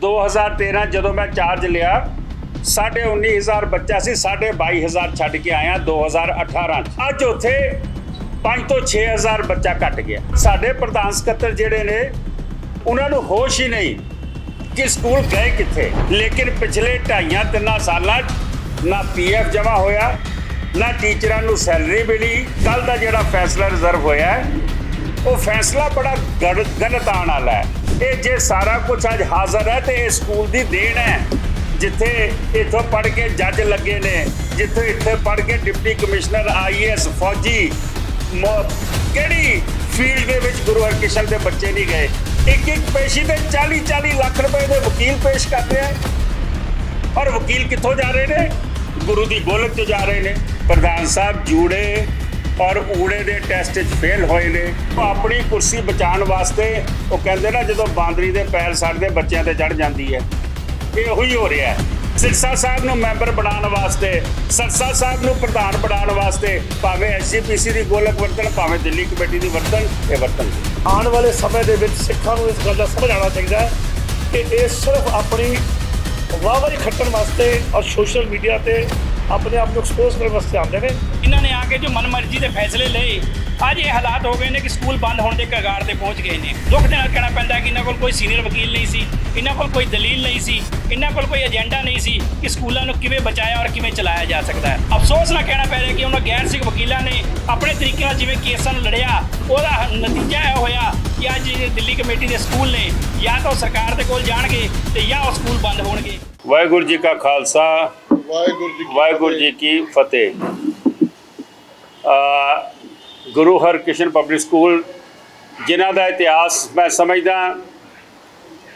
2013 ਜਦੋਂ ਮੈਂ ਚਾਰਜ ਲਿਆ 19,500 ਬੱਚਾ ਸੀ 22,500 ਛੱਡ ਕੇ ਆਇਆ 2018 ਅੱਜ ਉੱਥੇ 5 ਤੋਂ 6,000 ਬੱਚਾ ਘਟ ਗਿਆ। ਸਾਡੇ ਪ੍ਰਧਾਨ ਸਕੱਤਰ ਜਿਹੜੇ ਨੇ ਉਹਨਾਂ ਨੂੰ ਹੋਸ਼ ਹੀ ਨਹੀਂ ਕਿ ਸਕੂਲ ਗਏ ਕਿੱਥੇ। ਲੇਕਿਨ ਪਿਛਲੇ 2.5-3 ਸਾਲਾਂ 'ਚ ਨਾ ਪੀਐਫ ਜਮ੍ਹਾਂ ਹੋਇਆ ਨਾ ਟੀਚਰਾਂ ਨੂੰ ਸੈਲਰੀ ਮਿਲੀ। ਕੱਲ ਦਾ ਜਿਹੜਾ ਫੈਸਲਾ ਰਿਜ਼ਰਵ ਹੋਇਆ ਉਹ ਫੈਸਲਾ ਬੜਾ ਗਲਤ ਆਉਣ ਵਾਲਾ ਹੈ। ਇਹ ਜੇ ਸਾਰਾ ਕੁਝ ਅੱਜ ਹਾਜ਼ਰ ਹੈ ਤੇ ਇਹ ਸਕੂਲ ਦੀ ਦੇਣ ਹੈ। ਜਿੱਥੇ ਇੱਥੋਂ ਪੜ੍ਹ ਕੇ ਜੱਜ ਲੱਗੇ ਨੇ, ਜਿੱਥੇ ਇੱਥੇ ਪੜ੍ਹ ਕੇ ਡਿਪਟੀ ਕਮਿਸ਼ਨਰ IAS ਫੌਜੀ ਕਿਹੜੀ ਫੀਲਡ ਦੇ ਵਿੱਚ ਗੁਰੂ ਹਰਕ੍ਰਿਸ਼ਨ ਦੇ ਬੱਚੇ ਨਹੀਂ ਗਏ। ਇੱਕ ਪੇਸ਼ੀ ਤੇ 40 ਲੱਖ ਰੁਪਏ ਦੇ ਵਕੀਲ ਪੇਸ਼ ਕਰਦੇ ਆ ਔਰ ਵਕੀਲ ਕਿੱਥੋਂ ਜਾ ਰਹੇ ਨੇ? ਗੁਰੂ ਦੀ ਗੋਲਕ 'ਚ ਜਾ ਰਹੇ ਨੇ। ਪ੍ਰਧਾਨ ਸਾਹਿਬ ਜੂੜੇ ਔਰ ਊੜੇ ਦੇ ਟੈਸਟ 'ਚ ਫੇਲ ਹੋਏ ਨੇ। ਉਹ ਆਪਣੀ ਕੁਰਸੀ ਬਚਾਉਣ ਵਾਸਤੇ ਉਹ ਕਹਿੰਦੇ ਨਾ ਜਦੋਂ ਬਾਂਦਰੀ ਦੇ ਪੈਰ ਸੜਦੇ ਬੱਚਿਆਂ ਤੇ ਚੜ ਜਾਂਦੀ ਹੈ, ਇਹ ਉਹੀ ਹੋ ਰਿਹਾ ਹੈ। ਸਿਰਸਾ ਸਾਹਿਬ ਨੂੰ ਮੈਂਬਰ ਬਣਾਉਣ ਵਾਸਤੇ, ਸਰਸਾ ਸਾਹਿਬ ਨੂੰ ਪ੍ਰਧਾਨ ਬਣਾਉਣ ਵਾਸਤੇ ਭਾਵੇਂ SGPC ਦੀ ਗੋਲਕ ਵਰਤਣ ਭਾਵੇਂ ਦਿੱਲੀ ਕਮੇਟੀ ਦੀ ਵਰਤਣ, ਇਹ ਵਰਤਣ। ਆਉਣ ਵਾਲੇ ਸਮੇਂ ਦੇ ਵਿੱਚ ਸਿੱਖਾਂ ਨੂੰ ਇਸ ਗੱਲ ਦਾ ਸਮਝ ਆਉਣਾ ਚਾਹੀਦਾ ਹੈ ਕਿ ਇਹ ਸਿਰਫ ਆਪਣੀ ਵਾਹਵਾਹੀ ਖੱਟਣ ਵਾਸਤੇ ਔਰ ਸੋਸ਼ਲ ਮੀਡੀਆ ਤੇ ਆਪਣੇ ਆਪ ਨੂੰ ਐਕਸਪੋਜ਼ ਕਰਨ ਵਾਸਤੇ ਆਉਂਦੇ ਨੇ। ਇਹਨਾਂ ਨੇ ਆ ਕੇ ਜੋ ਮਨਮਰਜ਼ੀ ਦੇ ਫੈਸਲੇ ਲਏ, ਅੱਜ ਇਹ ਹਾਲਾਤ ਹੋ ਗਏ ਨੇ ਕਿ ਸਕੂਲ ਬੰਦ ਹੋਣ ਦੇ ਕਗਾਰ ਤੇ ਪਹੁੰਚ ਗਏ ਨੇ। ਦੁੱਖ ਦੇ ਨਾਲ ਕਹਿਣਾ ਪੈਂਦਾ ਕਿ ਇਹਨਾਂ ਕੋਲ ਕੋਈ ਸੀਨੀਅਰ ਵਕੀਲ ਨਹੀਂ ਸੀ, ਇਹਨਾਂ ਕੋਲ ਕੋਈ ਦਲੀਲ ਨਹੀਂ ਸੀ, ਇਹਨਾਂ ਕੋਲ ਕੋਈ ਏਜੰਡਾ ਨਹੀਂ ਸੀ ਕਿ ਸਕੂਲਾਂ ਨੂੰ ਕਿਵੇਂ ਬਚਾਇਆ ਔਰ ਕਿਵੇਂ ਚਲਾਇਆ ਜਾ ਸਕਦਾ ਹੈ। ਅਫਸੋਸ ਨਾਲ ਕਹਿਣਾ ਪੈ ਰਿਹਾ ਕਿ ਉਹਨਾਂ ਗੈਰ ਸਿੱਖ ਵਕੀਲਾਂ ਨੇ ਆਪਣੇ ਤਰੀਕੇ ਨਾਲ ਜਿਵੇਂ ਕੇਸਾਂ ਨੂੰ ਲੜਿਆ, ਉਹਦਾ ਨਤੀਜਾ ਇਹ ਹੋਇਆ ਕਿ ਅੱਜ ਦਿੱਲੀ ਕਮੇਟੀ ਦੇ ਸਕੂਲ ਨੇ ਜਾਂ ਤਾਂ ਸਰਕਾਰ ਦੇ ਕੋਲ ਜਾਣਗੇ ਤੇ ਜਾਂ ਉਹ ਸਕੂਲ ਬੰਦ ਹੋਣਗੇ। ਵਾਹਿਗੁਰੂ ਜੀ ਕਾ ਖਾਲਸਾ, ਵਾਹਿਗੁਰੂ ਜੀ ਕੀ ਫਤਿਹ। ਗੁਰੂ ਹਰਕ੍ਰਿਸ਼ਨ ਪਬਲਿਕ ਸਕੂਲ ਜਿਨ੍ਹਾਂ ਦਾ ਇਤਿਹਾਸ ਮੈਂ ਸਮਝਦਾ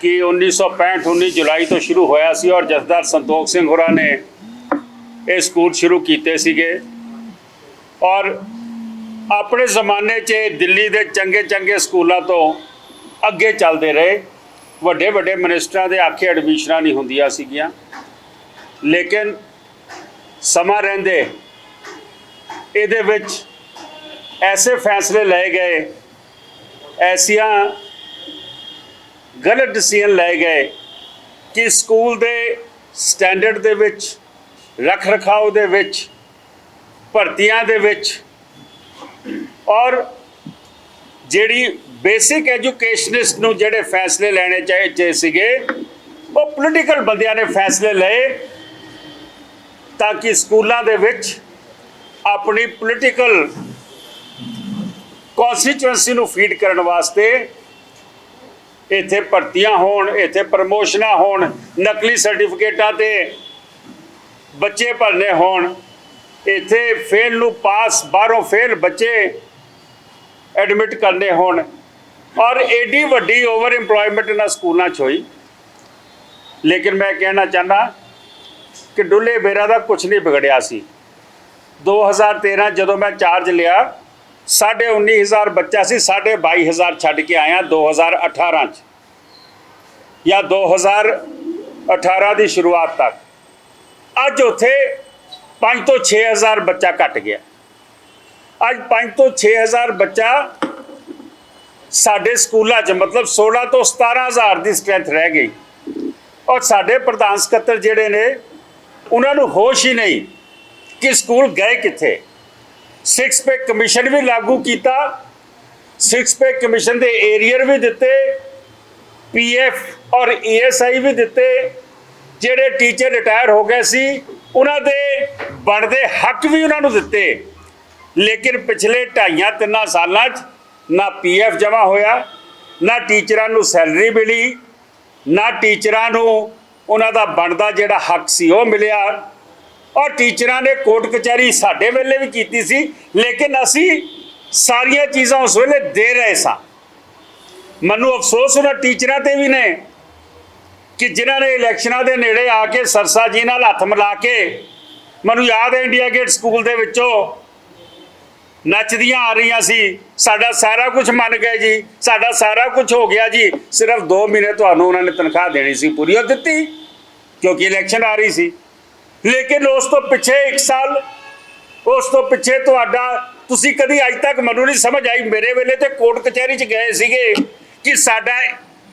ਕਿ 1965 ਜੁਲਾਈ ਤੋਂ ਸ਼ੁਰੂ ਹੋਇਆ ਸੀ ਔਰ ਜਥੇਦਾਰ ਸੰਤੋਖ ਸਿੰਘ ਹੋਰਾਂ ਨੇ ਇਹ ਸਕੂਲ ਸ਼ੁਰੂ ਕੀਤੇ ਸੀਗੇ ਔਰ ਆਪਣੇ ਜ਼ਮਾਨੇ 'ਚ ਦਿੱਲੀ ਦੇ ਚੰਗੇ ਸਕੂਲਾਂ ਤੋਂ ਅੱਗੇ ਚੱਲਦੇ ਰਹੇ। ਵੱਡੇ ਮਿਨਿਸਟਰਾਂ ਦੇ ਆਖੇ ਐਡਮਿਸ਼ਨਾਂ ਨਹੀਂ ਹੁੰਦੀਆਂ ਸੀਗੀਆਂ, ਲੇਕਿਨ ਸਮਾਂ ਰਹਿੰਦੇ ਇਹਦੇ ਵਿੱਚ ਐਸੇ ਫੈਸਲੇ ਲਏ ਗਏ, ਐਸੀਆਂ ਗਲਤ ਡਿਸੀਜਨ ਲਏ ਗਏ ਕਿ ਸਕੂਲ ਦੇ ਸਟੈਂਡਰਡ ਦੇ ਵਿੱਚ, ਰੱਖ ਰਖਾਓ ਦੇ ਵਿੱਚ, ਭਰਤੀਆਂ ਦੇ ਵਿੱਚ ਔਰ ਜਿਹੜੀ ਬੇਸਿਕ ਐਜੂਕੇਸ਼ਨਿਸਟ ਨੂੰ ਜਿਹੜੇ ਫੈਸਲੇ ਲੈਣੇ ਚਾਹੀਦੇ ਸੀਗੇ ਉਹ ਪੋਲੀਟੀਕਲ ਬੰਦਿਆਂ ਨੇ ਫੈਸਲੇ ਲਏ ਤਾਂ ਕਿ ਸਕੂਲਾਂ ਦੇ ਵਿੱਚ ਆਪਣੀ ਪੋਲੀਟੀਕਲ ਕਨਸਟੀਚੁਐਂਸੀ ਨੂੰ ਫੀਡ ਕਰਨ ਵਾਸਤੇ ਇੱਥੇ ਭਰਤੀਆਂ ਹੋਣ, ਇੱਥੇ ਪ੍ਰਮੋਸ਼ਨਾਂ ਹੋਣ, ਨਕਲੀ ਸਰਟੀਫਿਕੇਟਾਂ ਤੇ ਬੱਚੇ ਭਰਨੇ ਹੋਣ, ਇੱਥੇ ਫੇਲ ਨੂੰ ਪਾਸ, ਬਾਹਰੋਂ ਫੇਲ ਬੱਚੇ ਐਡਮਿਟ ਕਰਨੇ ਹੋਣ ਔਰ ਏਡੀ ਵੱਡੀ ਓਵਰ ਇੰਪਲੋਇਮੈਂਟ ਇਹਨਾਂ ਸਕੂਲਾਂ 'ਚ ਹੋਈ। ਲੇਕਿਨ ਮੈਂ ਕਹਿਣਾ ਚਾਹੁੰਦਾ ਕਿ ਡੁੱਲੇ ਬੇਰਾ ਦਾ ਕੁਝ ਨਹੀਂ ਵਿਗੜਿਆ ਸੀ। 2013 ਜਦੋਂ ਮੈਂ ਚਾਰਜ ਲਿਆ 19,500 ਬੱਚਾ ਸੀ 22,500 ਛੱਡ ਕੇ ਆਇਆ 2018 'ਚ ਜਾਂ 2018 ਦੀ ਸ਼ੁਰੂਆਤ ਤੱਕ। ਅੱਜ ਉੱਥੇ 5 ਤੋਂ 6,000 ਬੱਚਾ ਘਟ ਗਿਆ। ਅੱਜ 5 ਤੋਂ 6,000 ਬੱਚਾ ਸਾਡੇ ਸਕੂਲਾਂ 'ਚ ਮਤਲਬ 16 ਤੋਂ 17,000 ਦੀ ਸਟਰੈਂਥ ਰਹਿ ਗਈ ਔਰ ਸਾਡੇ ਪ੍ਰਧਾਨ ਸਕੱਤਰ ਜਿਹੜੇ ਨੇ ਉਹਨਾਂ ਨੂੰ ਹੋਸ਼ ਹੀ ਨਹੀਂ ਕਿ ਸਕੂਲ ਗਏ ਕਿੱਥੇ। 6 ਪੇ ਕਮਿਸ਼ਨ ਵੀ ਲਾਗੂ ਕੀਤਾ, 6 ਪੇ ਕਮਿਸ਼ਨ ਦੇ ਏਰੀਅਰ ਵੀ ਦਿੱਤੇ, PF ਔਰ ESI ਵੀ ਦਿੱਤੇ। ਜਿਹੜੇ ਟੀਚਰ ਰਿਟਾਇਰ ਹੋ ਗਏ ਸੀ ਉਹਨਾਂ ਦੇ ਬਣਦੇ ਹੱਕ ਵੀ ਉਹਨਾਂ ਨੂੰ ਦਿੱਤੇ। ਲੇਕਿਨ ਪਿਛਲੇ 2.5-3 ਸਾਲਾਂ 'ਚ ਨਾ PF ਜਮ੍ਹਾਂ ਹੋਇਆ, ਨਾ ਟੀਚਰਾਂ ਨੂੰ ਸੈਲਰੀ ਮਿਲੀ, ਨਾ ਟੀਚਰਾਂ ਨੂੰ ਉਹਨਾਂ ਦਾ ਬਣਦਾ ਜਿਹੜਾ ਹੱਕ ਸੀ ਉਹ ਮਿਲਿਆ ਔਰ ਟੀਚਰਾਂ ਨੇ ਕੋਰਟ ਕਚਹਿਰੀ ਸਾਡੇ ਵੇਲੇ ਵੀ ਕੀਤੀ ਸੀ, ਲੇਕਿਨ ਅਸੀਂ ਸਾਰੀਆਂ ਚੀਜ਼ਾਂ ਉਸ ਵੇਲੇ ਦੇ ਰਹੇ ਸਾਂ। ਮੈਨੂੰ ਅਫਸੋਸ ਉਹਨਾਂ ਟੀਚਰਾਂ ਤੇ ਵੀ ਨੇ ਕਿ ਜਿਨ੍ਹਾਂ ਨੇ ਇਲੈਕਸ਼ਨਾਂ ਦੇ ਨੇੜੇ ਆ ਕੇ ਸਰਸਾ ਜੀ ਨਾਲ ਹੱਥ ਮਿਲਾ ਕੇ, ਮੈਨੂੰ ਯਾਦ ਹੈ ਇੰਡੀਆ ਗੇਟ ਸਕੂਲ ਦੇ ਵਿੱਚੋਂ ਨੱਚਦੀਆਂ ਆ ਰਹੀਆਂ ਸੀ, ਸਾਡਾ ਸਾਰਾ ਕੁਝ ਮੰਨ ਗਏ ਜੀ, ਸਾਡਾ ਸਾਰਾ ਕੁਝ ਹੋ ਗਿਆ ਜੀ, ਸਿਰਫ 2 ਮਹੀਨੇ ਤੁਹਾਨੂੰ ਉਹਨਾਂ ਨੇ ਤਨਖਾਹ ਦੇਣੀ ਸੀ, ਪੂਰੀ ਉਹ ਦਿੱਤੀ ਕਿਉਂਕਿ ਇਲੈਕਸ਼ਨ ਆ ਰਹੀ ਸੀ। ਲੇਕਿਨ ਉਸ ਤੋਂ ਪਿੱਛੇ 1 ਸਾਲ, ਉਸ ਤੋਂ ਪਿੱਛੇ ਤੁਸੀਂ ਕਦੀ ਅੱਜ ਤੱਕ ਮੈਨੂੰ ਨਹੀਂ ਸਮਝ ਆਈ। ਮੇਰੇ ਵੇਲੇ ਤੇ ਕੋਰਟ ਕਚਹਿਰੀ 'ਚ ਗਏ ਸੀਗੇ ਕਿ ਸਾਡਾ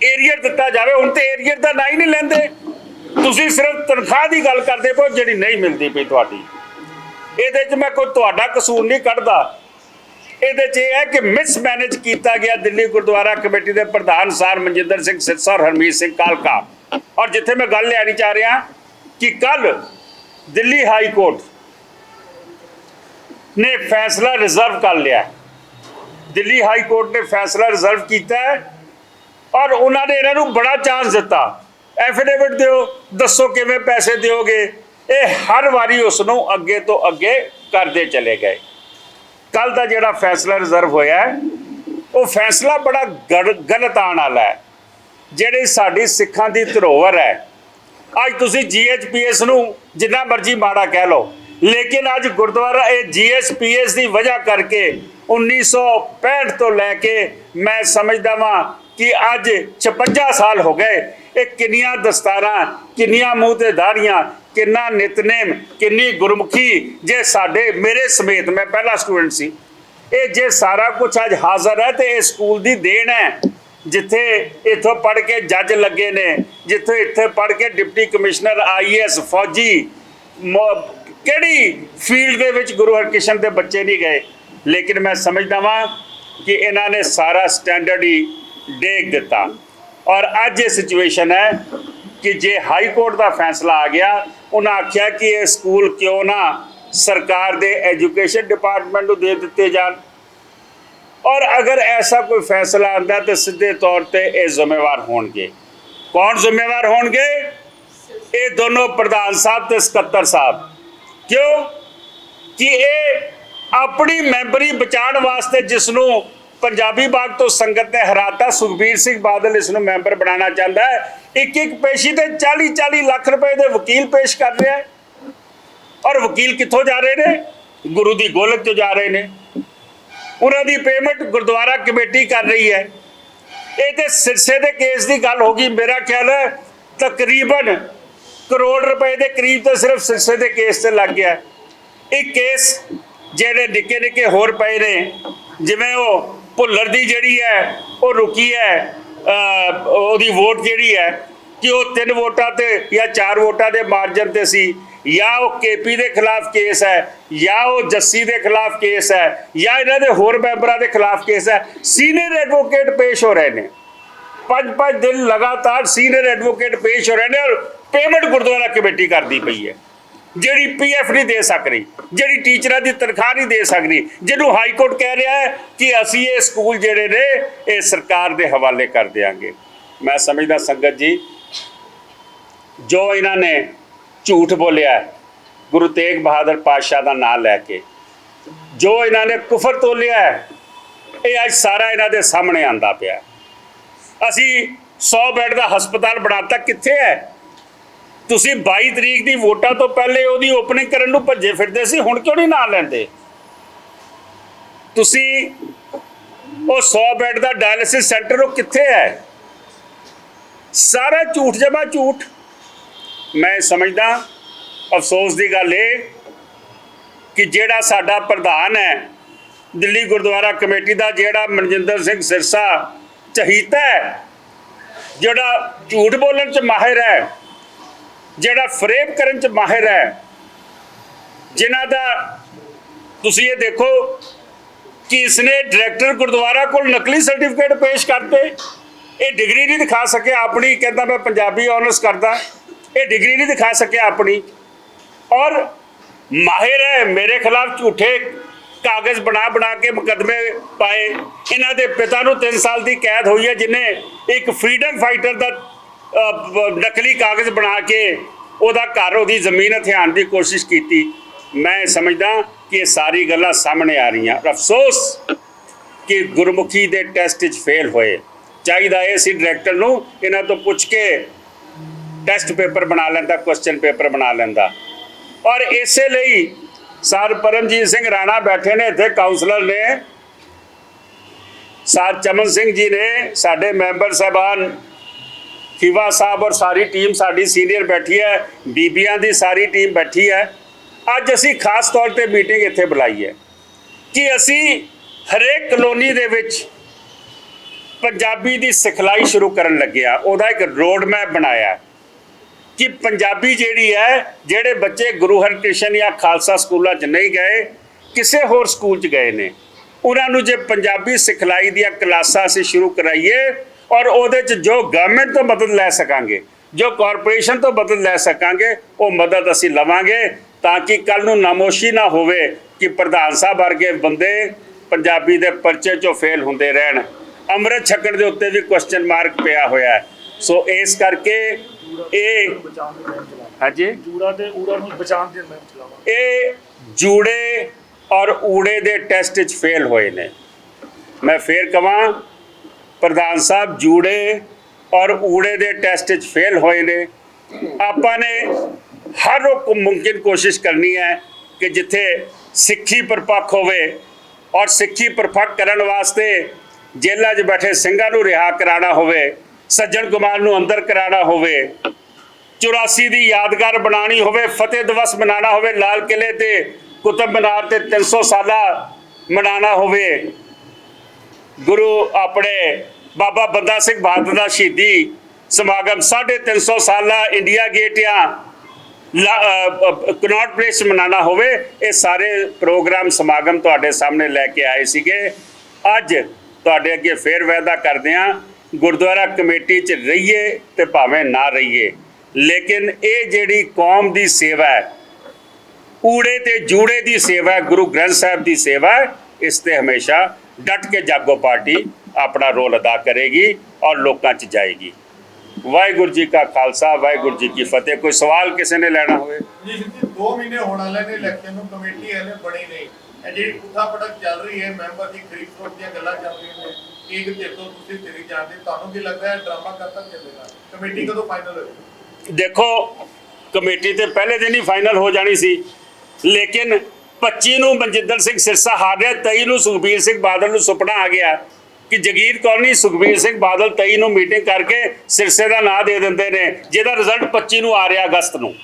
ਏਰੀਅਰ ਦਿੱਤਾ ਜਾਵੇ। ਹੁਣ ਤੇ ਏਰੀਅਰ ਦਾ ਨਾਂ ਹੀ ਨਹੀਂ ਲੈਂਦੇ, ਤੁਸੀਂ ਸਿਰਫ ਤਨਖਾਹ ਦੀ ਗੱਲ ਕਰਦੇ ਪਏ ਜਿਹੜੀ ਨਹੀਂ ਮਿਲਦੀ ਪਈ ਤੁਹਾਡੀ। ਇਹਦੇ 'ਚ ਮੈਂ ਕੋਈ ਤੁਹਾਡਾ ਕਸੂਰ ਨਹੀਂ ਕੱਢਦਾ, ਇਹਦੇ 'ਚ ਇਹ ਹੈ ਕਿ ਮਿਸਮੈਨੇਜ ਕੀਤਾ ਗਿਆ ਦਿੱਲੀ ਗੁਰਦੁਆਰਾ ਕਮੇਟੀ ਦੇ ਪ੍ਰਧਾਨ ਸਰ ਮਨਜਿੰਦਰ ਸਿੰਘ ਸਿਰਸਾ ਔਰ ਹਰਮੀਤ ਸਿੰਘ ਕਾਲਕਾ। ਔਰ ਜਿੱਥੇ ਮੈਂ ਗੱਲ ਲੈਣੀ ਚਾਹ ਰਿਹਾ ਕਿ ਕੱਲ ਦਿੱਲੀ ਹਾਈ ਕੋਰਟ ਨੇ ਫੈਸਲਾ ਰਿਜ਼ਰਵ ਕਰ ਲਿਆ। ਦਿੱਲੀ ਹਾਈ ਕੋਰਟ ਨੇ ਫੈਸਲਾ ਰਿਜ਼ਰਵ ਕੀਤਾ ਹੈ ਔਰ ਉਹਨਾਂ ਨੇ ਇਹਨਾਂ ਨੂੰ ਬੜਾ ਚਾਂਸ ਦਿੱਤਾ, ਐਫੀਡੇਵਿਟ ਦਿਓ, ਦੱਸੋ ਕਿਵੇਂ ਪੈਸੇ ਦਿਓਗੇ। ਇਹ ਹਰ ਵਾਰੀ ਉਸ ਨੂੰ ਅੱਗੇ ਤੋਂ ਅੱਗੇ ਕਰਦੇ ਚਲੇ ਗਏ। ਕੱਲ ਦਾ ਜਿਹੜਾ ਫੈਸਲਾ ਰਿਜ਼ਰਵ ਹੋਇਆ ਹੈ ਉਹ ਫੈਸਲਾ ਬੜਾ ਗਲਤ ਆਉਣ ਵਾਲਾ ਹੈ। ਜਿਹੜੀ ਸਾਡੀ ਸਿੱਖਾਂ ਦੀ ਧਰੋਹਰ ਹੈ, ਅੱਜ ਤੁਸੀਂ GHPS ਨੂੰ ਜਿੰਨਾ ਮਰਜ਼ੀ ਮਾੜਾ ਕਹਿ ਲਓ, ਲੇਕਿਨ ਅੱਜ ਗੁਰਦੁਆਰਾ ਇਹ GHPS ਦੀ ਵਜ੍ਹਾ ਕਰਕੇ 1965 ਤੋਂ ਲੈ ਕੇ ਮੈਂ ਸਮਝਦਾ ਵਾਂ ਕਿ ਅੱਜ 56 ਸਾਲ ਹੋ ਗਏ, ਇਹ ਕਿੰਨੀਆਂ ਦਸਤਾਰਾਂ, ਕਿੰਨੀਆਂ ਮੂੰਹ ਤੇ ਦਾੜੀਆਂ, ਕਿੰਨਾ ਨਿਤਨੇਮ, ਕਿੰਨੀ ਗੁਰਮੁਖੀ, ਜੇ ਸਾਡੇ ਮੇਰੇ ਸਮੇਤ, ਮੈਂ ਪਹਿਲਾ ਸਟੂਡੈਂਟ ਸੀ, ਇਹ ਜੇ ਸਾਰਾ ਕੁਝ ਅੱਜ ਹਾਜ਼ਰ ਹੈ ਤੇ ਇਹ ਸਕੂਲ ਦੀ ਦੇਣ ਹੈ। ਜਿੱਥੇ ਇੱਥੋਂ ਪੜ੍ਹ ਕੇ ਜੱਜ ਲੱਗੇ ਨੇ, ਜਿੱਥੇ ਇੱਥੇ ਪੜ੍ਹ ਕੇ ਡਿਪਟੀ ਕਮਿਸ਼ਨਰ, IAS, ਫੌਜੀ, ਕਿਹੜੀ ਫੀਲਡ ਦੇ ਵਿੱਚ ਗੁਰੂ ਹਰਕ੍ਰਿਸ਼ਨ ਦੇ ਬੱਚੇ ਨਹੀਂ ਗਏ। ਲੇਕਿਨ ਮੈਂ ਸਮਝਦਾ ਵਾਂ ਕਿ ਇਹਨਾਂ ਨੇ ਸਾਰਾ ਸਟੈਂਡਰਡ ਹੀ ਡੇਗ ਦਿੱਤਾ। ਔਰ ਅੱਜ ਇਹ ਸਿਚੁਏਸ਼ਨ ਹੈ ਕਿ ਜੇ ਹਾਈ ਕੋਰਟ ਦਾ ਫੈਸਲਾ ਆ ਗਿਆ, ਉਹਨਾਂ ਆਖਿਆ ਕਿ ਇਹ ਸਕੂਲ ਕਿਉਂ ਨਾ ਸਰਕਾਰ ਦੇ ਐਜੂਕੇਸ਼ਨ ਡਿਪਾਰਟਮੈਂਟ ਨੂੰ ਦੇ ਦਿੱਤੇ ਜਾਣ। ਔਰ ਅਗਰ ਐਸਾ ਕੋਈ ਫੈਸਲਾ ਆਉਂਦਾ ਤਾਂ ਸਿੱਧੇ ਤੌਰ ਤੇ ਇਹ ਜ਼ਿੰਮੇਵਾਰ ਹੋਣਗੇ। ਕੌਣ ਜ਼ਿੰਮੇਵਾਰ ਹੋਣਗੇ? ਇਹ ਦੋਨੋਂ ਪ੍ਰਧਾਨ ਸਾਹਿਬ ਤੇ ਸਕੱਤਰ ਸਾਹਿਬ। ਕਿਉਂ ਕਿ ਇਹ ਆਪਣੀ ਮੈਂਬਰੀ ਬਚਾਉਣ ਵਾਸਤੇ, ਜਿਸ ਨੂੰ ਪੰਜਾਬੀ ਬਾਗ ਤੋਂ ਸੰਗਤ ਨੇ ਹਰਾਤਾ, ਸੁਖਬੀਰ ਸਿੰਘ ਬਾਦਲ ਇਸ ਨੂੰ ਮੈਂਬਰ ਬਣਾਉਣਾ ਚਾਹੁੰਦਾ ਹੈ। ਇੱਕ ਪੇਸ਼ੀ ਤੇ 40-40 ਲੱਖ ਰੁਪਏ ਦੇ ਵਕੀਲ ਪੇਸ਼ ਕਰ ਰਿਹਾ ਹੈ। ਔਰ ਵਕੀਲ ਕਿੱਥੋਂ ਜਾ ਰਹੇ ਨੇ? ਗੁਰੂ ਦੀ ਗੋਲਕ ਤੋਂ ਜਾ ਰਹੇ ਨੇ। ਉਹਨਾਂ ਦੀ ਪੇਮੈਂਟ ਗੁਰਦੁਆਰਾ ਕਮੇਟੀ ਕਰ ਰਹੀ ਹੈ। ਇਹ ਤੇ ਸਿਰਸੇ ਦੇ ਕੇਸ ਦੀ ਗੱਲ ਹੋ ਗਈ। ਮੇਰਾ ਖਿਆਲ ਹੈ ਤਕਰੀਬਨ ਕਰੋੜ ਰੁਪਏ ਦੇ ਕਰੀਬ ਤਾਂ ਸਿਰਫ ਸਿਰਸੇ ਦੇ ਕੇਸ ਤੇ ਲੱਗ ਗਿਆ। ਇਹ ਕੇਸ ਜਿਹੜੇ ਨਿੱਕੇ ਨਿੱਕੇ ਹੋਰ ਪਏ ਨੇ, ਜਿਵੇਂ ਉਹ ਭੁੱਲਰ ਦੀ ਜਿਹੜੀ ਹੈ ਉਹ ਰੁਕੀ ਹੈ, ਉਹਦੀ ਵੋਟ ਜਿਹੜੀ ਹੈ ਕਿ ਉਹ 3 ਵੋਟਾਂ ਤੇ ਜਾਂ 4 ਵੋਟਾਂ ਦੇ ਮਾਰਜਨ ਤੇ ਸੀ, ਜਾਂ ਉਹ KP ਦੇ ਖਿਲਾਫ ਕੇਸ ਹੈ, ਜਾਂ ਉਹ ਜੱਸੀ ਦੇ ਖਿਲਾਫ ਕੇਸ ਹੈ, ਜਾਂ ਇਹਨਾਂ ਦੇ ਹੋਰ ਮੈਂਬਰਾਂ ਦੇ ਖਿਲਾਫ ਕੇਸ ਹੈ। ਸੀਨੀਅਰ ਐਡਵੋਕੇਟ ਪੇਸ਼ ਹੋ ਰਹੇ ਨੇ, 5-5 ਦਿਨ ਲਗਾਤਾਰ ਸੀਨੀਅਰ ਐਡਵੋਕੇਟ ਪੇਸ਼ ਹੋ ਰਹੇ ਨੇ ਔਰ ਪੇਮੈਂਟ ਗੁਰਦੁਆਰਾ ਕਮੇਟੀ ਕਰਦੀ ਪਈ ਹੈ। ਜਿਹੜੀ PF ਨਹੀਂ ਦੇ ਸਕ ਰਹੀ, ਜਿਹੜੀ ਟੀਚਰਾਂ ਦੀ ਤਨਖਾਹ ਨਹੀਂ ਦੇ ਸਕਦੀ, ਜਿਹਨੂੰ ਹਾਈ ਕੋਰਟ ਕਹਿ ਰਿਹਾ ਹੈ ਕਿ ਅਸੀਂ ਇਹ ਸਕੂਲ ਜਿਹੜੇ ਨੇ ਇਹ ਸਰਕਾਰ ਦੇ ਹਵਾਲੇ ਕਰ ਦਿਆਂਗੇ। ਮੈਂ ਸਮਝਦਾ ਸੰਗਤ ਜੀ, ਜੋ ਇਹਨਾਂ ਨੇ ਝੂਠ ਬੋਲਿਆ ਗੁਰੂ ਤੇਗ ਬਹਾਦਰ ਪਾਤਸ਼ਾਹ ਦਾ ਨਾਮ ਲੈ ਕੇ, ਜੋ ਇਹਨਾਂ ਨੇ ਕੁਫਰ ਤੋਲਿਆ ਹੈ, ਇਹ ਅੱਜ ਸਾਰਾ ਇਹਨਾਂ ਦੇ ਸਾਹਮਣੇ ਆਂਦਾ ਪਿਆ। ਅਸੀਂ 100 ਬੈੱਡ ਦਾ ਹਸਪਤਾਲ ਬਣਾਤਾ, ਕਿੱਥੇ ਹੈ? ਤੁਸੀਂ 22 ਤਰੀਕ ਦੀ ਵੋਟਾਂ ਤੋਂ ਪਹਿਲੇ ਉਹਦੀ ਓਪਨਿੰਗ ਕਰਨ ਨੂੰ ਭੱਜੇ ਫਿਰਦੇ ਸੀ, ਹੁਣ ਕਿਉਂ ਨਹੀਂ ਨਾਂ ਲੈਂਦੇ? ਤੁਸੀਂ ਉਹ 100 ਬੈੱਡ ਦਾ ਡਾਇਲਿਸਿਸ ਸੈਂਟਰ ਉਹ ਕਿੱਥੇ ਹੈ? ਸਾਰਾ ਝੂਠ ਜਮਾ ਝੂਠ। ਮੈਂ ਸਮਝਦਾ ਅਫਸੋਸ ਦੀ ਗੱਲ ਇਹ ਕਿ ਜਿਹੜਾ ਸਾਡਾ ਪ੍ਰਧਾਨ ਹੈ ਦਿੱਲੀ ਗੁਰਦੁਆਰਾ ਕਮੇਟੀ ਦਾ, ਜਿਹੜਾ ਮਨਜਿੰਦਰ ਸਿੰਘ ਸਿਰਸਾ ਚਹੀਤਾ ਹੈ, ਜਿਹੜਾ ਝੂਠ ਬੋਲਣ 'ਚ ਮਾਹਿਰ ਹੈ, ਜਿਹੜਾ ਫਰੇਬ ਕਰਨ 'ਚ ਮਾਹਿਰ ਹੈ, ਜਿਨ੍ਹਾਂ ਦਾ ਤੁਸੀਂ ਇਹ ਦੇਖੋ ਕਿ ਇਸਨੇ ਡਾਇਰੈਕਟਰ ਗੁਰਦੁਆਰਾ ਕੋਲ ਨਕਲੀ ਸਰਟੀਫਿਕੇਟ ਪੇਸ਼ ਕਰਤੇ। ਇਹ ਡਿਗਰੀ ਨਹੀਂ ਦਿਖਾ ਸਕਿਆ ਆਪਣੀ, ਕਹਿੰਦਾ ਮੈਂ ਪੰਜਾਬੀ ਆਨਰਸ ਕਰਦਾ, ਇਹ ਡਿਗਰੀ ਨਹੀਂ ਦਿਖਾ ਸਕਿਆ ਆਪਣੀ। ਔਰ ਮਾਹਿਰ ਹੈ, ਮੇਰੇ ਖਿਲਾਫ ਝੂਠੇ ਕਾਗਜ਼ ਬਣਾ ਕੇ ਮੁਕੱਦਮੇ ਪਾਏ। ਇਹਨਾਂ ਦੇ ਪਿਤਾ ਨੂੰ 3 ਸਾਲ ਦੀ ਕੈਦ ਹੋਈ ਹੈ, ਜਿਨੇ ਇੱਕ ਫਰੀडम ਫਾਈਟਰ ਦਾ ਨਕਲੀ ਕਾਗਜ਼ ਬਣਾ ਕੇ ਉਹਦਾ ਘਰ, ਉਹਦੀ ਜ਼ਮੀਨ ਹਥਿਆਉਣ ਦੀ ਕੋਸ਼ਿਸ਼ ਕੀਤੀ। ਮੈਂ ਸਮਝਦਾ ਕਿ ਇਹ ਸਾਰੀ ਗੱਲਾਂ ਸਾਹਮਣੇ ਆ ਰਹੀਆਂ। ਅਫਸੋਸ ਕਿ ਗੁਰਮੁਖੀ ਦੇ ਟੈਸਟ 'ਚ ਫੇਲ ਹੋਏ। ਚਾਹੀਦਾ ਇਹ ਸੀ ਡਾਇਰੈਕਟਰ ਨੂੰ ਇਹਨਾਂ ਤੋਂ ਪੁੱਛ ਕੇ ਟੈਸਟ ਪੇਪਰ ਬਣਾ ਲੈਂਦਾ, ਕੁਐਸਚਨ ਪੇਪਰ ਬਣਾ ਲੈਂਦਾ। ਔਰ ਇਸੇ ਲਈ ਸਰ ਪਰਮਜੀਤ ਸਿੰਘ ਰਾਣਾ ਬੈਠੇ ਨੇ ਇੱਥੇ, ਕਾਉਂਸਲਰ ਨੇ, ਸਰ ਚਮਨ ਸਿੰਘ ਜੀ ਨੇ, ਸਾਡੇ ਮੈਂਬਰ ਸਾਹਿਬਾਨ ਖੀਵਾ ਸਾਹਿਬ ਔਰ ਸਾਰੀ ਟੀਮ ਸਾਡੀ ਸੀਨੀਅਰ ਬੈਠੀ ਹੈ, ਬੀਬੀਆਂ ਦੀ ਸਾਰੀ ਟੀਮ ਬੈਠੀ ਹੈ। ਅੱਜ ਅਸੀਂ ਖਾਸ ਤੌਰ ਤੇ ਮੀਟਿੰਗ ਇੱਥੇ ਬੁਲਾਈ ਹੈ ਕਿ ਅਸੀਂ ਹਰੇਕ ਕਲੋਨੀ ਦੇ ਵਿੱਚ ਪੰਜਾਬੀ ਦੀ ਸਿਖਲਾਈ ਸ਼ੁਰੂ ਕਰਨ ਲੱਗਿਆ, ਉਹਦਾ ਇੱਕ ਰੋਡ ਮੈਪ ਬਣਾਇਆ ਕਿ ਪੰਜਾਬੀ ਜਿਹੜੀ ਹੈ, ਜਿਹੜੇ ਬੱਚੇ ਗੁਰੂ ਹਰਕ੍ਰਿਸ਼ਨ ਜਾਂ ਖਾਲਸਾ ਸਕੂਲਾਂ 'ਚ ਨਹੀਂ ਗਏ, ਕਿਸੇ ਹੋਰ ਸਕੂਲ 'ਚ ਗਏ ਨੇ, ਉਹਨਾਂ ਨੂੰ ਜੇ ਪੰਜਾਬੀ ਸਿਖਲਾਈ ਦੀਆਂ ਕਲਾਸਾਂ ਅਸੀਂ ਸ਼ੁਰੂ ਕਰਾਈਏ ਔਰ ਉਹਦੇ 'ਚ ਜੋ ਗਵਰਨਮੈਂਟ ਤੋਂ ਮਦਦ ਲੈ ਸਕਾਂਗੇ, ਜੋ ਕਾਰਪੋਰੇਸ਼ਨ ਤੋਂ ਮਦਦ ਲੈ ਸਕਾਂਗੇ, ਉਹ ਮਦਦ ਅਸੀਂ ਲਵਾਂਗੇ ਤਾਂ ਕਿ ਕੱਲ ਨੂੰ ਨਾਮੋਸ਼ੀ ਨਾ ਹੋਵੇ ਕਿ ਪ੍ਰਧਾਨ ਸਾਹਿਬ ਵਰਗੇ ਬੰਦੇ ਪੰਜਾਬੀ ਦੇ ਪਰਚੇ 'ਚੋਂ ਫੇਲ ਹੁੰਦੇ ਰਹਿਣ। ਅੰਮ੍ਰਿਤ ਛਕਣ ਦੇ ਉੱਤੇ ਵੀ ਕੁਐਸਚਨ ਮਾਰਕ ਪਿਆ ਹੋਇਆ ਹੈ। ਸੋ ਇਸ ਕਰਕੇ ਇਹ ਹਾਂਜੀ ਜੂੜਾ ਤੇ ਊੜਾ ਨੂੰ ਬਚਾਉਣ ਦੀ ਮੁਹਿੰਮ ਚਲਾਵਾਂਗੇ। ਇਹ ਜੂੜੇ ਔਰ ਊੜੇ ਦੇ ਟੈਸਟ 'ਚ ਫੇਲ ਹੋਏ ਨੇ। ਮੈਂ ਫੇਰ ਕਹਾਂ, ਪ੍ਰਧਾਨ ਸਾਹਿਬ ਜੂੜੇ ਔਰ ਊੜੇ ਦੇ ਟੈਸਟ 'ਚ ਫੇਲ ਹੋਏ ਨੇ। ਆਪਾਂ ਨੇ ਹਰ ਉਹ ਮੁਮਕਿਨ ਕੋਸ਼ਿਸ਼ ਕਰਨੀ ਹੈ ਕਿ ਜਿੱਥੇ ਸਿੱਖੀ ਪਰਪੱਖ ਹੋਵੇ ਔਰ ਸਿੱਖੀ ਪਰਪੱਖ ਕਰਨ ਵਾਸਤੇ ਜੇਲ੍ਹਾਂ 'ਚ ਬੈਠੇ ਸਿੰਘਾਂ ਨੂੰ ਰਿਹਾ ਕਰਾਉਣਾ ਹੋਵੇ, ਸੱਜਣ ਕੁਮਾਰ ਨੂੰ ਅੰਦਰ ਕਰਾਉਣਾ ਹੋਵੇ, 84 ਦੀ ਯਾਦਗਾਰ ਬਣਾਉਣੀ ਹੋਵੇ, ਫਤਿਹ ਦਿਵਸ ਮਨਾਉਣਾ ਹੋਵੇ, ਲਾਲ ਕਿਲੇ ਤੇ ਕੁਤਬ ਮੀਨਾਰ ਤੇ 300 ਸਾਲਾ ਮਨਾਉਣਾ ਹੋਵੇ, ਗੁਰੂ ਆਪਣੇ ਬਾਬਾ ਬੰਦਾ ਸਿੰਘ ਬਹਾਦਰ ਦਾ ਸ਼ਹੀਦੀ ਸਮਾਗਮ 350 ਸਾਲਾ ਇੰਡੀਆ ਗੇਟ ਜਾਂ ਕਨੌਟ ਪਲੇਸ ਮਨਾਉਣਾ ਹੋਵੇ, ਇਹ ਸਾਰੇ ਪ੍ਰੋਗਰਾਮ ਸਮਾਗਮ ਤੁਹਾਡੇ ਸਾਹਮਣੇ ਲੈ ਕੇ ਆਏ ਸੀਗੇ। ਅੱਜ ਤੁਹਾਡੇ ਅੱਗੇ ਫੇਰ ਵਾਅਦਾ ਕਰਦੇ ਹਾਂ, ਗੁਰਦੁਆਰਾ ਕਮੇਟੀ 'ਚ ਰਹੀਏ ਤੇ ਭਾਵੇਂ ਨਾ ਰਹੀਏ, ਲੇਕਿਨ ਇਹ ਜਿਹੜੀ ਕੌਮ ਦੀ ਸੇਵਾ ਹੈ, ਊੜੇ ਤੇ ਜੂੜੇ ਦੀ ਸੇਵਾ ਹੈ, ਗੁਰੂ ਗ੍ਰੰਥ ਸਾਹਿਬ ਦੀ ਸੇਵਾ ਹੈ, ਇਸ ਤੇ ਹਮੇਸ਼ਾ ਡਟ ਕੇ ਜਾਗੋ ਪਾਰਟੀ ਆਪਣਾ ਰੋਲ ਅਦਾ ਕਰੇਗੀ ਔਰ ਲੋਕਾਂ 'ਚ ਜਾਏਗੀ। ਵਾਹਿਗੁਰੂ ਜੀ ਕਾ ਖਾਲਸਾ, ਵਾਹਿਗੁਰੂ ਜੀ ਕੀ ਫਤਿਹ। ਕੋਈ ਸਵਾਲ ਕਿਸੇ ਨੇ ਲੈਣਾ ਹੋਵੇ? ਜੀ 2 ਮਹੀਨੇ ਹੋਣ ਵਾਲੇ ਨੇ ਇਲੈਕਸ਼ਨ ਨੂੰ, ਕਮੇਟੀ ਹਲੇ ਬਣੀ ਨਹੀਂ। ਇਹ ਜਿਹੜੀ ਪੁੱਠਾ ਪਟਕ ਚੱਲ ਰਹੀ ਹੈ, ਮੈਂਬਰ ਦੀ ਖਰੀਦ ਫਰੋਖਤ ਦੀਆਂ ਗੱਲਾਂ ਚੱਲ ਰਹੀਆਂ ਨੇ, ਇੱਕ ਧਿਰ ਤੋਂ ਤੁਸੀਂ ਤੇਰੀ ਜਾਣਦੇ, ਤੁਹਾਨੂੰ ਕੀ ਲੱਗਦਾ ਹੈ ਡਰਾਮਾ ਕਦ ਤੱਕ ਚੱਲੇਗਾ? ਕਮੇਟੀ ਕਦੋਂ ਫਾਈਨਲ ਹੋਏਗੀ? ਦੇਖੋ, ਕਮੇਟੀ ਤੇ ਪਹਿਲੇ ਦਿਨ ਹੀ ਫਾਈਨਲ ਹੋ ਜਾਣੀ ਸੀ, ਲੇਕਿਨ 25 ਨੂੰ ਮਨਜਿੰਦਰ ਸਿੰਘ ਸਿਰਸਾ ਹਾਰ ਰਿਹਾ, 23 ਨੂੰ ਸੁਖਬੀਰ ਸਿੰਘ ਬਾਦਲ ਨੂੰ ਸੁਪਨਾ ਆ ਗਿਆ ਕਿ ਜਗੀਰ ਕੌਰ ਨਹੀਂ, ਸੁਖਬੀਰ ਸਿੰਘ ਬਾਦਲ 23 ਨੂੰ ਮੀਟਿੰਗ ਕਰਕੇ ਸਿਰਸੇ ਦਾ ਨਾਂ ਦੇ ਦਿੰਦੇ ਨੇ, ਜਿਹਦਾ ਰਿਜ਼ਲਟ 25 ਨੂੰ ਆ ਰਿਹਾ ਅਗਸਤ ਨੂੰ।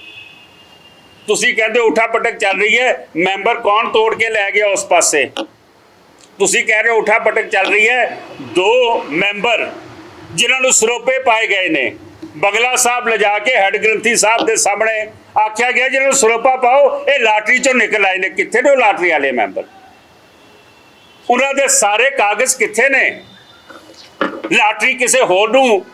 ਤੁਸੀਂ ਕਹਿੰਦੇ ਉਠਾ ਪਟਕ ਚੱਲ ਰਹੀ ਹੈ, ਮੈਂਬਰ ਕੌਣ ਤੋੜ ਕੇ ਲੈ ਗਿਆ ਉਸ ਪਾਸੇ? ਤੁਸੀਂ ਕਹਿ ਰਹੇ ਹੋ ਉਠਾ ਪਟਕ ਚੱਲ ਰਹੀ ਹੈ। 2 ਮੈਂਬਰ ਜਿਨ੍ਹਾਂ ਨੂੰ ਸਰੋਪੇ ਪਾਏ ਗਏ ਨੇ, ਬਗਲਾ ਸਾਹਿਬ ਲਿਜਾ ਕੇ ਹੈਡ ਗ੍ਰੰਥੀ ਸਾਹਿਬ ਦੇ ਸਾਹਮਣੇ ਆਖਿਆ ਗਿਆ ਜਿਹਨਾਂ ਨੂੰ ਸਰੋਪਾ ਪਾਓ, ਇਹ ਲਾਟਰੀ ਚੋਂ ਨਿਕਲ ਆਏ ਨੇ। ਕਿੱਥੇ ਨੇ ਉਹ ਲਾਟਰੀ ਵਾਲੇ ਮੈਂਬਰ? ਉਹਨਾਂ ਦੇ ਸਾਰੇ ਕਾਗਜ਼ ਕਿੱਥੇ ਨੇ? ਲਾਟਰੀ ਕਿਸੇ ਹੋਰ ਨੂੰ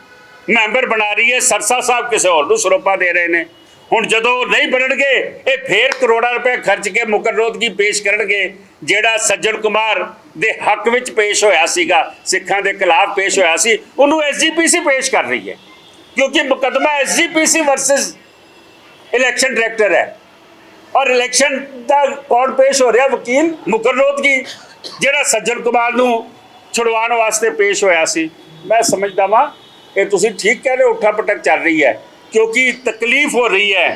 ਮੈਂਬਰ ਬਣਾ ਰਹੀ ਹੈ, ਸਰਸਾ ਸਾਹਿਬ ਕਿਸੇ ਹੋਰ ਨੂੰ ਸਰੋਪਾ ਦੇ ਰਹੇ ਨੇ। ਹੁਣ ਜਦੋਂ ਨਹੀਂ ਬਣਨਗੇ, ਇਹ ਫੇਰ ਕਰੋੜਾਂ ਰੁਪਏ ਖਰਚ ਕੇ ਮੁਕਰਰੋਦਗੀ ਪੇਸ਼ ਕਰਨਗੇ, ਜਿਹੜਾ ਸੱਜਣ ਕੁਮਾਰ ਦੇ ਹੱਕ ਵਿੱਚ ਪੇਸ਼ ਹੋਇਆ ਸੀਗਾ, ਸਿੱਖਾਂ ਦੇ ਖਿਲਾਫ ਪੇਸ਼ ਹੋਇਆ ਸੀ, ਉਹਨੂੰ ਐਸਜੀਪੀਸੀ ਪੇਸ਼ ਕਰ ਰਹੀ ਹੈ, ਕਿਉਂਕਿ ਮੁਕੱਦਮਾ ਐਸਜੀਪੀਸੀ ਵਰਸਸ ਇਲੈਕਸ਼ਨ ਡਾਇਰੈਕਟਰ ਹੈ। ਔਰ ਇਲੈਕਸ਼ਨ ਦਾ ਕੌਣ ਪੇਸ਼ ਹੋ ਰਿਹਾ? ਵਕੀਲ ਮੁਕਰਰੋਦਗੀ, ਜਿਹੜਾ ਸੱਜਣ ਕੁਮਾਰ ਨੂੰ ਛੁਡਵਾਉਣ ਵਾਸਤੇ ਪੇਸ਼ ਹੋਇਆ ਸੀ। ਮੈਂ ਸਮਝਦਾ ਵਾਂ ਇਹ ਤੁਸੀਂ ਠੀਕ ਕਹਿ ਰਹੇ ਹੋ, ਉਠਾ ਪਟਕ ਚੱਲ ਰਹੀ ਹੈ, ਕਿਉਂਕਿ ਤਕਲੀਫ ਹੋ ਰਹੀ ਹੈ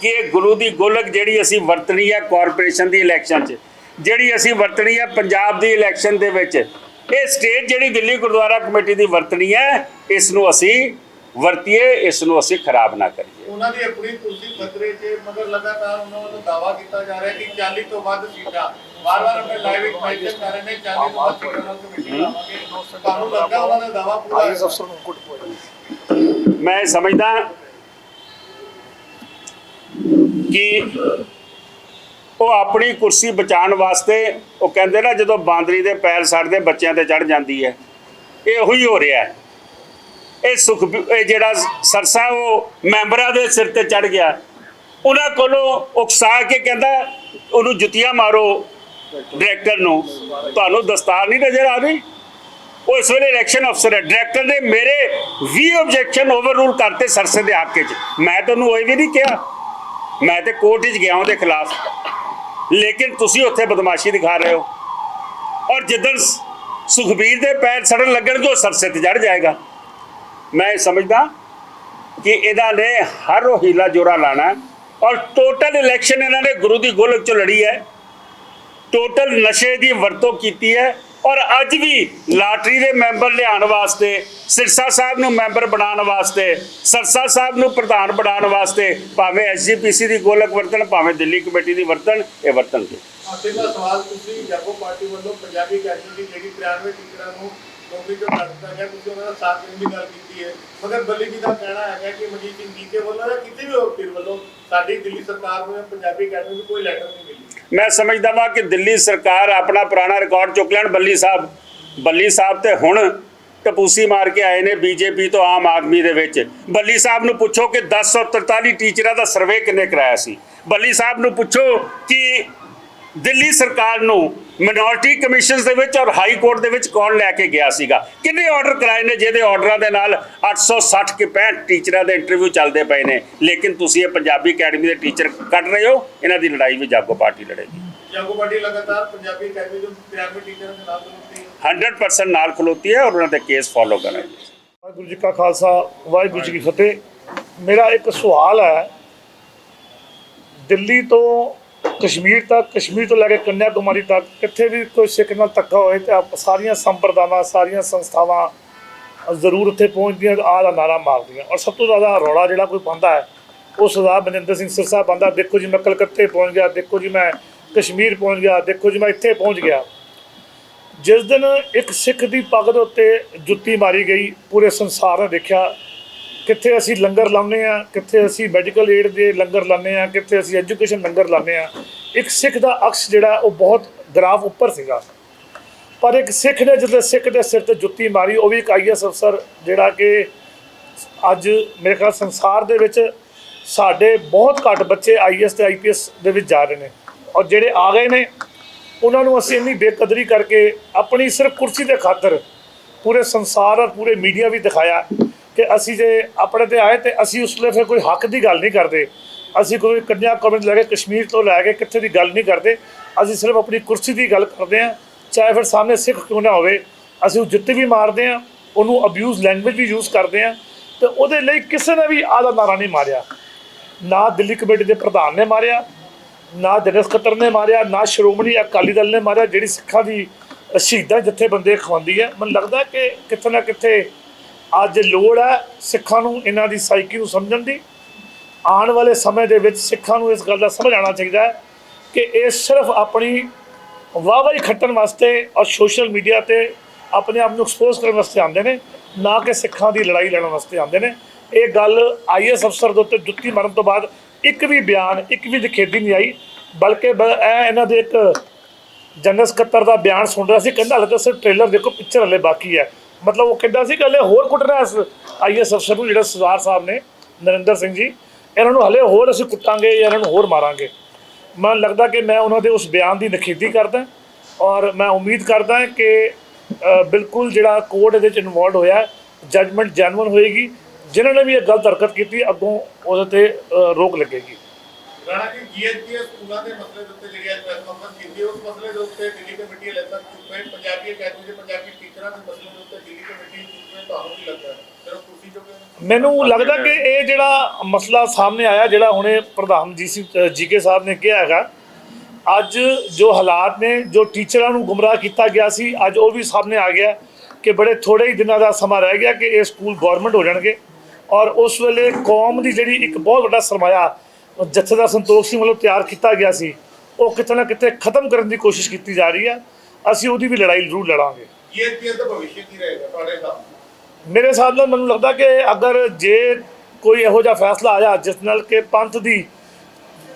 ਕਿ ਇਹ ਗੁਰੂ ਦੀ ਗੋਲਕ ਜਿਹੜੀ ਅਸੀਂ ਵਰਤਣੀ ਹੈ ਕਾਰਪੋਰੇਸ਼ਨ ਦੀ ਇਲੈਕਸ਼ਨ 'ਚ, ਜਿਹੜੀ ਅਸੀਂ ਵਰਤਣੀ ਹੈ ਪੰਜਾਬ ਦੀ ਇਲੈਕਸ਼ਨ ਦੇ ਵਿੱਚ, ਇਹ ਸਟੇਟ ਜਿਹੜੀ ਦਿੱਲੀ ਗੁਰਦੁਆਰਾ ਕਮੇਟੀ ਦੀ ਵਰਤਣੀ ਹੈ, ਇਸ ਨੂੰ ਅਸੀਂ ਵਰਤੀਏ, ਇਸ ਨੂੰ ਅਸੀਂ ਖਰਾਬ ਨਾ ਕਰੀਏ। ਉਹਨਾਂ ਦੀ ਆਪਣੀ ਤੁਸੀਂ ਖਤਰੇ 'ਚ, ਮਗਰ ਲਗਾਤਾਰ ਉਹਨਾਂ ਵੱਲੋਂ ਦਾਅਵਾ ਕੀਤਾ ਜਾ ਰਿਹਾ ਕਿ 40 ਤੋਂ ਵੱਧ ਸੀਟਾਂ, ਵਾਰ-ਵਾਰ ਆਪਣੇ ਲਾਈਵ ਇੱਕ ਮੈਂਸ਼ਨ ਕਰ ਰਹੇ ਨੇ, 40 ਤੋਂ ਵੱਧ ਸੀਟਾਂ ਨਾਲ ਕਮੇਟੀ ਲਾਵਾਂਗੇ। ਤੁਹਾਨੂੰ ਲੱਗਾ ਉਹਨਾਂ ਦਾ ਦਾਅਵਾ ਪੂਰਾ ਹੋਏਗਾ? ਮੈਂ ਸਮਝਦਾ ਕਿ ਉਹ ਆਪਣੀ ਕੁਰਸੀ ਬਚਾਉਣ ਵਾਸਤੇ, ਉਹ ਕਹਿੰਦੇ ਨਾ ਜਦੋਂ ਬਾਂਦਰੀ ਦੇ ਪੈਰ ਸੜਦੇ ਬੱਚਿਆਂ ਤੇ ਚੜ ਜਾਂਦੀ ਹੈ, ਇਹ ਉਹੀ ਹੋ ਰਿਹਾ ਹੈ। ਇਹ ਜਿਹੜਾ ਸਰਸਾ ਉਹ ਮੈਂਬਰਾਂ ਦੇ ਸਿਰ ਤੇ ਚੜ ਗਿਆ, ਉਹਨਾਂ ਕੋਲੋਂ ਉਕਸਾ ਕੇ ਕਹਿੰਦਾ ਉਹਨੂੰ ਜੁੱਤੀਆਂ ਮਾਰੋ ਡਾਇਰੈਕਟਰ ਨੂੰ। ਤੁਹਾਨੂੰ ਦਸਤਾਰ ਨਹੀਂ ਨਜ਼ਰ ਆ ਰਹੀ? ਉਹ ਇਸ ਵੇਲੇ ਇਲੈਕਸ਼ਨ ਅਫਸਰ ਹੈ। ਡਾਇਰੈਕਟਰ ਨੇ ਮੇਰੇ 20 ਆਬਜੈਕਸ਼ਨ ਓਵਰਰੂਲ ਕਰਤੇ ਸਰਸੇ ਦੇ ਹੱਕ 'ਚ। ਮੈਂ ਤੁਹਾਨੂੰ ਉਹ ਵੀ ਨਹੀਂ ਕਿਹਾ, ਮੈਂ ਤੇ ਕੋਰਟ 'ਚ ਗਿਆ ਉਹਦੇ ਖਿਲਾਫ, ਲੇਕਿਨ ਤੁਸੀਂ ਉੱਥੇ ਬਦਮਾਸ਼ੀ ਦਿਖਾ ਰਹੇ ਹੋ। ਔਰ ਜਿੱਦਣ ਸੁਖਬੀਰ ਦੇ ਪੈਰ ਸੜਨ ਲੱਗਣਗੇ, ਉਹ ਸਰਸੇ ਤੇ ਚੜ ਜਾਏਗਾ। ਮੈਂ ਸਮਝਦਾ ਕਿ ਇਹਨਾਂ ਨੇ ਹਰ ਉਹ ਹੀਲਾ ਜੋਰਾ ਲਾਣਾ, ਔਰ ਟੋਟਲ ਇਲੈਕਸ਼ਨ ਇਹਨਾਂ ਨੇ ਗੁਰੂ ਦੀ ਗੋਲਕ 'ਚ ਲੜੀ ਹੈ, ਟੋਟਲ ਨਸ਼ੇ ਦੀ ਵਰਤੋਂ ਕੀਤੀ ਹੈ। ਔਰ ਅੱਜ ਵੀ ਲਾਟਰੀ ਦੇ ਮੈਂਬਰ ਲਿਆਉਣ ਵਾਸਤੇ, ਸਿਰਸਾ ਸਾਹਿਬ ਨੂੰ ਮੈਂਬਰ ਬਣਾਉਣ ਵਾਸਤੇ, ਸਰਸਾ ਸਾਹਿਬ ਨੂੰ ਪ੍ਰਧਾਨ ਬਣਾਉਣ ਵਾਸਤੇ, ਭਾਵੇਂ ਐਸਜੀਪੀਸੀ ਦੀ ਗੋਲਕ ਵਰਤਣ, ਭਾਵੇਂ ਦਿੱਲੀ ਕਮੇਟੀ ਦੀ ਵਰਤਣ, ਇਹ ਵਰਤਣਗੇ। ਆਖਿਰ ਦਾ ਸਵਾਲ, ਤੁਸੀਂ ਜਾਗੋ ਪਾਰਟੀ ਵੱਲੋਂ ਪੰਜਾਬੀ ਕੈਡਰ ਦੀ ਜਿਹੜੀ 93 ਟੀਚਰਾਂ ਨੂੰ ਨੌਕਰੀ ਤੋਂ ਕੱਢ ਦਿੱਤਾ ਗਿਆ, ਤੁਸੀਂ ਉਹਨਾਂ ਦਾ ਸਾਥ ਦੇਣ ਦੀ ਗੱਲ ਕੀਤੀ ਹੈ, ਮਗਰ ਬੱਲੀ ਜੀ ਦਾ ਕਹਿਣਾ ਹੈਗਾ ਕਿ ਮਨਜੀਤ ਸਿੰਘ ਜੀਕੇ ਵੱਲੋਂ ਜਾਂ ਕਿਸੇ ਵੀ ਹੋਰ ਧਿਰ ਵੱਲੋਂ ਸਾਡੀ ਦਿੱਲੀ ਸਰਕਾਰ ਨੂੰ ਪੰਜਾਬੀ ਅਕੈਡਮੀ ਨੂੰ ਕੋਈ ਲੈਟਰ ਨਹੀਂ ਮਿਲੀ। ਮੈਂ ਸਮਝਦਾ ਵਾਂ ਕਿ ਦਿੱਲੀ ਸਰਕਾਰ ਆਪਣਾ ਪੁਰਾਣਾ ਰਿਕਾਰਡ ਚੁੱਕ ਲੈਣ। ਬੱਲੀ ਸਾਹਿਬ ਤੇ ਹੁਣ ਟਪੂਸੀ ਮਾਰ ਕੇ ਆਏ ਨੇ ਬੀਜੇਪੀ ਤੋਂ ਆਮ ਆਦਮੀ ਦੇ ਵਿੱਚ। ਬੱਲੀ ਸਾਹਿਬ ਨੂੰ ਪੁੱਛੋ ਕਿ 1043 ਟੀਚਰਾਂ ਦਾ ਸਰਵੇ ਕਿੰਨੇ ਕਰਾਇਆ ਸੀ। ਬੱਲੀ ਸਾਹਿਬ ਨੂੰ ਪੁੱਛੋ ਕਿ ਦਿੱਲੀ ਸਰਕਾਰ ਨੂੰ ਮਿਨੋਰਟੀ ਕਮਿਸ਼ਨਸ ਦੇ ਵਿੱਚ ਔਰ ਹਾਈ ਕੋਰਟ ਦੇ ਵਿੱਚ ਕੌਣ ਲੈ ਕੇ ਗਿਆ ਸੀਗਾ, ਕਿੰਨੇ ਆਰਡਰ ਕਰਾਏ ਨੇ ਜਿਹਦੇ ਆਰਡਰਾਂ ਦੇ ਨਾਲ 860 ਕੇ 65 ਟੀਚਰਾਂ ਦੇ ਇੰਟਰਵਿਊ ਚੱਲਦੇ ਪਏ ਨੇ। ਲੇਕਿਨ ਤੁਸੀਂ ਇਹ ਪੰਜਾਬੀ ਅਕੈਡਮੀ ਦੇ ਟੀਚਰ ਕੱਢ ਰਹੇ ਹੋ। ਇਹਨਾਂ ਦੀ ਲੜਾਈ ਵੀ ਜਾਗੋ ਪਾਰਟੀ ਲੜੇਗੀ। ਜਾਗੋ ਪਾਰਟੀ ਲਗਾਤਾਰ ਪੰਜਾਬੀ ਅਕੈਡਮੀ ਦੇ 93 ਟੀਚਰਾਂ ਦੇ ਨਾਲ ਖਲੋਤੀ ਹੈ, 100% ਨਾਲ ਖਲੋਤੀ ਹੈ ਔਰ ਉਹਨਾਂ ਦੇ ਕੇਸ ਫੋਲੋ ਕਰਾਂਗੇ। ਵਾਹਿਗੁਰੂ ਜੀ ਕਾ ਖਾਲਸਾ, ਵਾਹਿਗੁਰੂ ਜੀ ਕੀ ਫਤਿਹ। ਮੇਰਾ ਇੱਕ ਸਵਾਲ ਹੈ, ਦਿੱਲੀ ਤੋਂ ਕਸ਼ਮੀਰ ਤੱਕ, ਕਸ਼ਮੀਰ ਤੋਂ ਲੈ ਕੇ ਕੰਨਿਆ ਕੁਮਾਰੀ ਤੱਕ ਕਿੱਥੇ ਵੀ ਕੋਈ ਸਿੱਖ ਨਾਲ ਧੱਕਾ ਹੋਏ ਤਾਂ ਸਾਰੀਆਂ ਸੰਪਰਦਾਵਾਂ, ਸਾਰੀਆਂ ਸੰਸਥਾਵਾਂ ਜ਼ਰੂਰ ਉੱਥੇ ਪਹੁੰਚਦੀਆਂ, ਆਹ ਦਾ ਨਾਰਾ ਮਾਰਦੀਆਂ। ਔਰ ਸਭ ਤੋਂ ਜ਼ਿਆਦਾ ਰੌਲਾ ਜਿਹੜਾ ਕੋਈ ਪਾਉਂਦਾ ਹੈ ਉਹ ਸਰਦਾਰ ਬਲਜਿੰਦਰ ਸਿੰਘ ਸਿਰਸਾ ਪਾਉਂਦਾ, ਦੇਖੋ ਜੀ ਮੈਂ ਕਲਕੱਤੇ ਪਹੁੰਚ ਗਿਆ, ਦੇਖੋ ਜੀ ਮੈਂ ਕਸ਼ਮੀਰ ਪਹੁੰਚ ਗਿਆ, ਦੇਖੋ ਜੀ ਮੈਂ ਇੱਥੇ ਪਹੁੰਚ ਗਿਆ। ਜਿਸ ਦਿਨ ਇੱਕ ਸਿੱਖ ਦੀ ਪੱਗ ਦੇ ਉੱਤੇ ਜੁੱਤੀ ਮਾਰੀ ਗਈ, ਪੂਰੇ ਸੰਸਾਰ ਨੇ ਦੇਖਿਆ। ਕਿੱਥੇ ਅਸੀਂ ਲੰਗਰ ਲਾਉਂਦੇ ਹਾਂ, ਕਿੱਥੇ ਅਸੀਂ ਮੈਡੀਕਲ ਏਡ ਦੇ ਲੰਗਰ ਲਾਉਂਦੇ ਹਾਂ, ਕਿੱਥੇ ਅਸੀਂ ਐਜੂਕੇਸ਼ਨ ਲੰਗਰ ਲਾਉਂਦੇ ਹਾਂ। ਇੱਕ ਸਿੱਖ ਦਾ ਅਕਸ਼ ਜਿਹੜਾ ਉਹ ਬਹੁਤ ਗ੍ਰਾਫ ਉੱਪਰ ਸੀਗਾ। ਪਰ ਇੱਕ ਸਿੱਖ ਨੇ ਜਦੋਂ ਸਿੱਖ ਦੇ ਸਿਰ ਤੇ ਜੁੱਤੀ ਮਾਰੀ, ਉਹ ਵੀ ਇੱਕ IAS ਅਫਸਰ, ਜਿਹੜਾ ਕਿ ਅੱਜ ਮੇਰੇ ਖਿਆਲ ਸੰਸਾਰ ਦੇ ਵਿੱਚ ਸਾਡੇ ਬਹੁਤ ਘੱਟ ਬੱਚੇ IAS ਤੇ IPS ਦੇ ਵਿੱਚ ਜਾ ਰਹੇ ਨੇ। ਔਰ ਜਿਹੜੇ ਆ ਗਏ ਨੇ ਉਹਨਾਂ ਨੂੰ ਅਸੀਂ ਇੰਨੀ ਬੇਕਦਰੀ ਕਰਕੇ ਆਪਣੀ ਸਿਰਫ ਕੁਰਸੀ ਦੇ ਖਾਤਰ ਪੂਰੇ ਸੰਸਾਰ ਔਰ ਪੂਰੇ ਮੀਡੀਆ ਵੀ ਦਿਖਾਇਆ ਕਿ ਅਸੀਂ ਜੇ ਆਪਣੇ ਤੇ ਆਏ ਤੇ ਅਸੀਂ ਉਸ ਵੇਲੇ ਫਿਰ ਕੋਈ ਹੱਕ ਦੀ ਗੱਲ ਨਹੀਂ ਕਰਦੇ। ਅਸੀਂ ਕੋਈ ਕੰਨਿਆ ਕੁਮਾਰੀ ਲੈ ਕੇ ਕਸ਼ਮੀਰ ਤੋਂ ਲੈ ਕੇ ਕਿੱਥੇ ਦੀ ਗੱਲ ਨਹੀਂ ਕਰਦੇ। ਅਸੀਂ ਸਿਰਫ ਆਪਣੀ ਕੁਰਸੀ ਦੀ ਗੱਲ ਕਰਦੇ ਹਾਂ, ਚਾਹੇ ਫਿਰ ਸਾਹਮਣੇ ਸਿੱਖ ਕਿਉਂ ਨਾ ਹੋਵੇ। ਅਸੀਂ ਉਹ ਜੁੱਤੀ ਵੀ ਮਾਰਦੇ ਹਾਂ, ਉਹਨੂੰ ਅਬਿਊਜ਼ ਲੈਂਗੁਏਜ ਵੀ ਯੂਜ਼ ਕਰਦੇ ਹਾਂ। ਤੇ ਉਹਦੇ ਲਈ ਕਿਸੇ ਨੇ ਵੀ ਆਹ ਦਾ ਨਾਰਾ ਨਹੀਂ ਮਾਰਿਆ। ਨਾ ਦਿੱਲੀ ਕਮੇਟੀ ਦੇ ਪ੍ਰਧਾਨ ਨੇ ਮਾਰਿਆ, ਨਾ ਜਨਰਲ ਸਕੱਤਰ ਨੇ ਮਾਰਿਆ, ਨਾ ਸ਼੍ਰੋਮਣੀ ਅਕਾਲੀ ਦਲ ਨੇ ਮਾਰਿਆ, ਜਿਹੜੀ ਸਿੱਖਾਂ ਦੀ ਸ਼ਹੀਦਾਂ ਜਥੇਬੰਦੀ ਖਵਾਉਂਦੀ ਹੈ। ਮੈਨੂੰ ਲੱਗਦਾ ਕਿ ਕਿਤੇ ਨਾ ਕਿਤੇ ਅੱਜ ਲੋੜ ਹੈ ਸਿੱਖਾਂ ਨੂੰ ਇਹਨਾਂ ਦੀ ਸਾਈਕੀ ਨੂੰ ਸਮਝਣ ਦੀ। ਆਉਣ ਵਾਲੇ ਸਮੇਂ ਦੇ ਵਿੱਚ ਸਿੱਖਾਂ ਨੂੰ ਇਸ ਗੱਲ ਦਾ ਸਮਝ ਆਉਣਾ ਚਾਹੀਦਾ ਹੈ ਕਿ ਇਹ ਸਿਰਫ ਆਪਣੀ ਵਾਹਵਾਹੀ ਖੱਟਣ ਵਾਸਤੇ ਔਰ ਸੋਸ਼ਲ ਮੀਡੀਆ ਤੇ ਆਪਣੇ ਆਪ ਨੂੰ ਐਕਸਪੋਜ਼ ਕਰਨ ਵਾਸਤੇ ਆਉਂਦੇ ਨੇ, ਨਾ ਕਿ ਸਿੱਖਾਂ ਦੀ ਲੜਾਈ ਲੜਨ ਵਾਸਤੇ ਆਉਂਦੇ ਨੇ। ਇਹ ਗੱਲ IAS ਅਫਸਰ ਦੇ ਉੱਤੇ ਜੁੱਤੀ ਮਾਰਨ ਤੋਂ ਬਾਅਦ ਇੱਕ ਵੀ ਬਿਆਨ, ਇੱਕ ਵੀ ਨਿਖੇਧੀ ਨਹੀਂ ਆਈ, ਬਲਕਿ ਇਹਨਾਂ ਦੇ ਇੱਕ ਜਨਰਲ ਸਕੱਤਰ ਦਾ ਬਿਆਨ ਸੁਣ ਰਿਹਾ ਸੀ, ਕਹਿੰਦਾ ਹਲੇ ਤਾਂ ਸਿਰਫ ਟ੍ਰੇਲਰ ਦੇਖੋ, ਪਿਕਚਰ ਹਲੇ ਬਾਕੀ ਹੈ। ਮਤਲਬ ਉਹ ਕਹਿੰਦਾ ਸੀ ਕਿ ਹਲੇ ਹੋਰ ਕੁੱਟਣਾ ਇਸ IAS ਅਫਸਰ ਨੂੰ, ਜਿਹੜਾ ਸਰਦਾਰ ਸਾਹਿਬ ਨੇ ਨਰਿੰਦਰ ਸਿੰਘ ਜੀ, ਇਹਨਾਂ ਨੂੰ ਹਲੇ ਹੋਰ ਅਸੀਂ ਕੁੱਟਾਂਗੇ ਜਾਂ ਇਹਨਾਂ ਨੂੰ ਹੋਰ ਮਾਰਾਂਗੇ। ਮੈਨੂੰ ਲੱਗਦਾ ਕਿ ਮੈਂ ਉਹਨਾਂ ਦੇ ਉਸ ਬਿਆਨ ਦੀ ਨਿਖੇਧੀ ਕਰਦਾ ਔਰ ਮੈਂ ਉਮੀਦ ਕਰਦਾ ਕਿ ਬਿਲਕੁਲ ਜਿਹੜਾ ਕੋਰਟ ਇਹਦੇ 'ਚ ਇਨਵੋਲਵ ਹੋਇਆ, ਜਜਮੈਂਟ ਜੈਨੂਅਨ ਹੋਏਗੀ। ਜਿਨ੍ਹਾਂ ਨੇ ਵੀ ਇਹ ਗਲਤ ਹਰਕਤ ਕੀਤੀ ਅੱਗੋਂ ਉਹਦੇ 'ਤੇ ਰੋਕ ਲੱਗੇਗੀ। ਰਾਣਾ ਜੀ, GHPS ਸਕੂਲਾਂ ਦੇ ਮਸਲੇ ਦੇ ਉੱਤੇ ਜਿਹੜੀ ਅੱਜ ਪ੍ਰੈਸ ਕਾਨਫਰੰਸ ਕੀਤੀ, ਉਸ ਮਸਲੇ ਦੇ ਉੱਤੇ ਦਿੱਲੀ ਕਮੇਟੀ ਹਲੇ ਤੱਕ ਚੁੱਪ ਹੈ। ਪੰਜਾਬੀ ਅਕੈਡਮੀ ਦੇ ਪੰਜਾਬੀ ਟੀਚਰਾਂ ਦੇ ਮਸਲੇ ਦੇ ਉੱਤੇ ਦਿੱਲੀ ਕਮੇਟੀ ਚੁੱਪ ਹੈ। ਤੁਹਾਨੂੰ ਕੀ ਲੱਗਦਾ ਸਿਰਫ ਤੁਸੀਂ ਚੁੱਪ ਹੋ? ਮੈਨੂੰ ਲੱਗਦਾ ਕਿ ਇਹ ਜਿਹੜਾ ਮਸਲਾ ਸਾਹਮਣੇ ਆਇਆ, ਜਿਹੜਾ ਹੁਣੇ ਪ੍ਰਧਾਨ ਜੀਕੇ ਸਾਹਿਬ ਨੇ ਕਿਹਾ ਹੈਗਾ, ਅੱਜ ਜੋ ਹਾਲਾਤ ਨੇ, ਜੋ ਟੀਚਰਾਂ ਨੂੰ ਗੁੰਮਰਾਹ ਕੀਤਾ ਗਿਆ ਸੀ, ਅੱਜ ਉਹ ਵੀ ਸਾਹਮਣੇ ਆ ਗਿਆ ਕਿ ਬੜੇ ਥੋੜ੍ਹੇ ਹੀ ਦਿਨਾਂ ਦਾ ਸਮਾਂ ਰਹਿ ਗਿਆ ਕਿ ਇਹ ਸਕੂਲ ਗੌਰਮੈਂਟ ਹੋ ਜਾਣਗੇ। ਔਰ ਉਸ ਵੇਲੇ ਕੌਮ ਦੀ ਜਿਹੜੀ ਇੱਕ ਬਹੁਤ ਵੱਡਾ ਸਰਮਾਇਆ ਜਥੇਦਾਰ ਸੰਤੋਖ ਸਿੰਘ ਵੱਲੋਂ ਤਿਆਰ ਕੀਤਾ ਗਿਆ ਸੀ, ਉਹ ਕਿਤੇ ਨਾ ਕਿਤੇ ਖਤਮ ਕਰਨ ਦੀ ਕੋਸ਼ਿਸ਼ ਕੀਤੀ ਜਾ ਰਹੀ ਹੈ। ਅਸੀਂ ਉਹਦੀ ਵੀ ਲੜਾਈ ਜ਼ਰੂਰ ਲੜਾਂਗੇ। GHPS ਦਾ ਭਵਿੱਖ ਕੀ ਰਹੇਗਾ ਤੁਹਾਡੇ ਹਿਸਾਬ? ਮੇਰੇ ਹਿਸਾਬ ਨਾਲ ਮੈਨੂੰ ਲੱਗਦਾ ਕਿ ਅਗਰ ਜੇ ਕੋਈ ਇਹੋ ਜਿਹਾ ਫੈਸਲਾ ਆਇਆ ਜਿਸ ਨਾਲ ਕਿ ਪੰਥ ਦੀ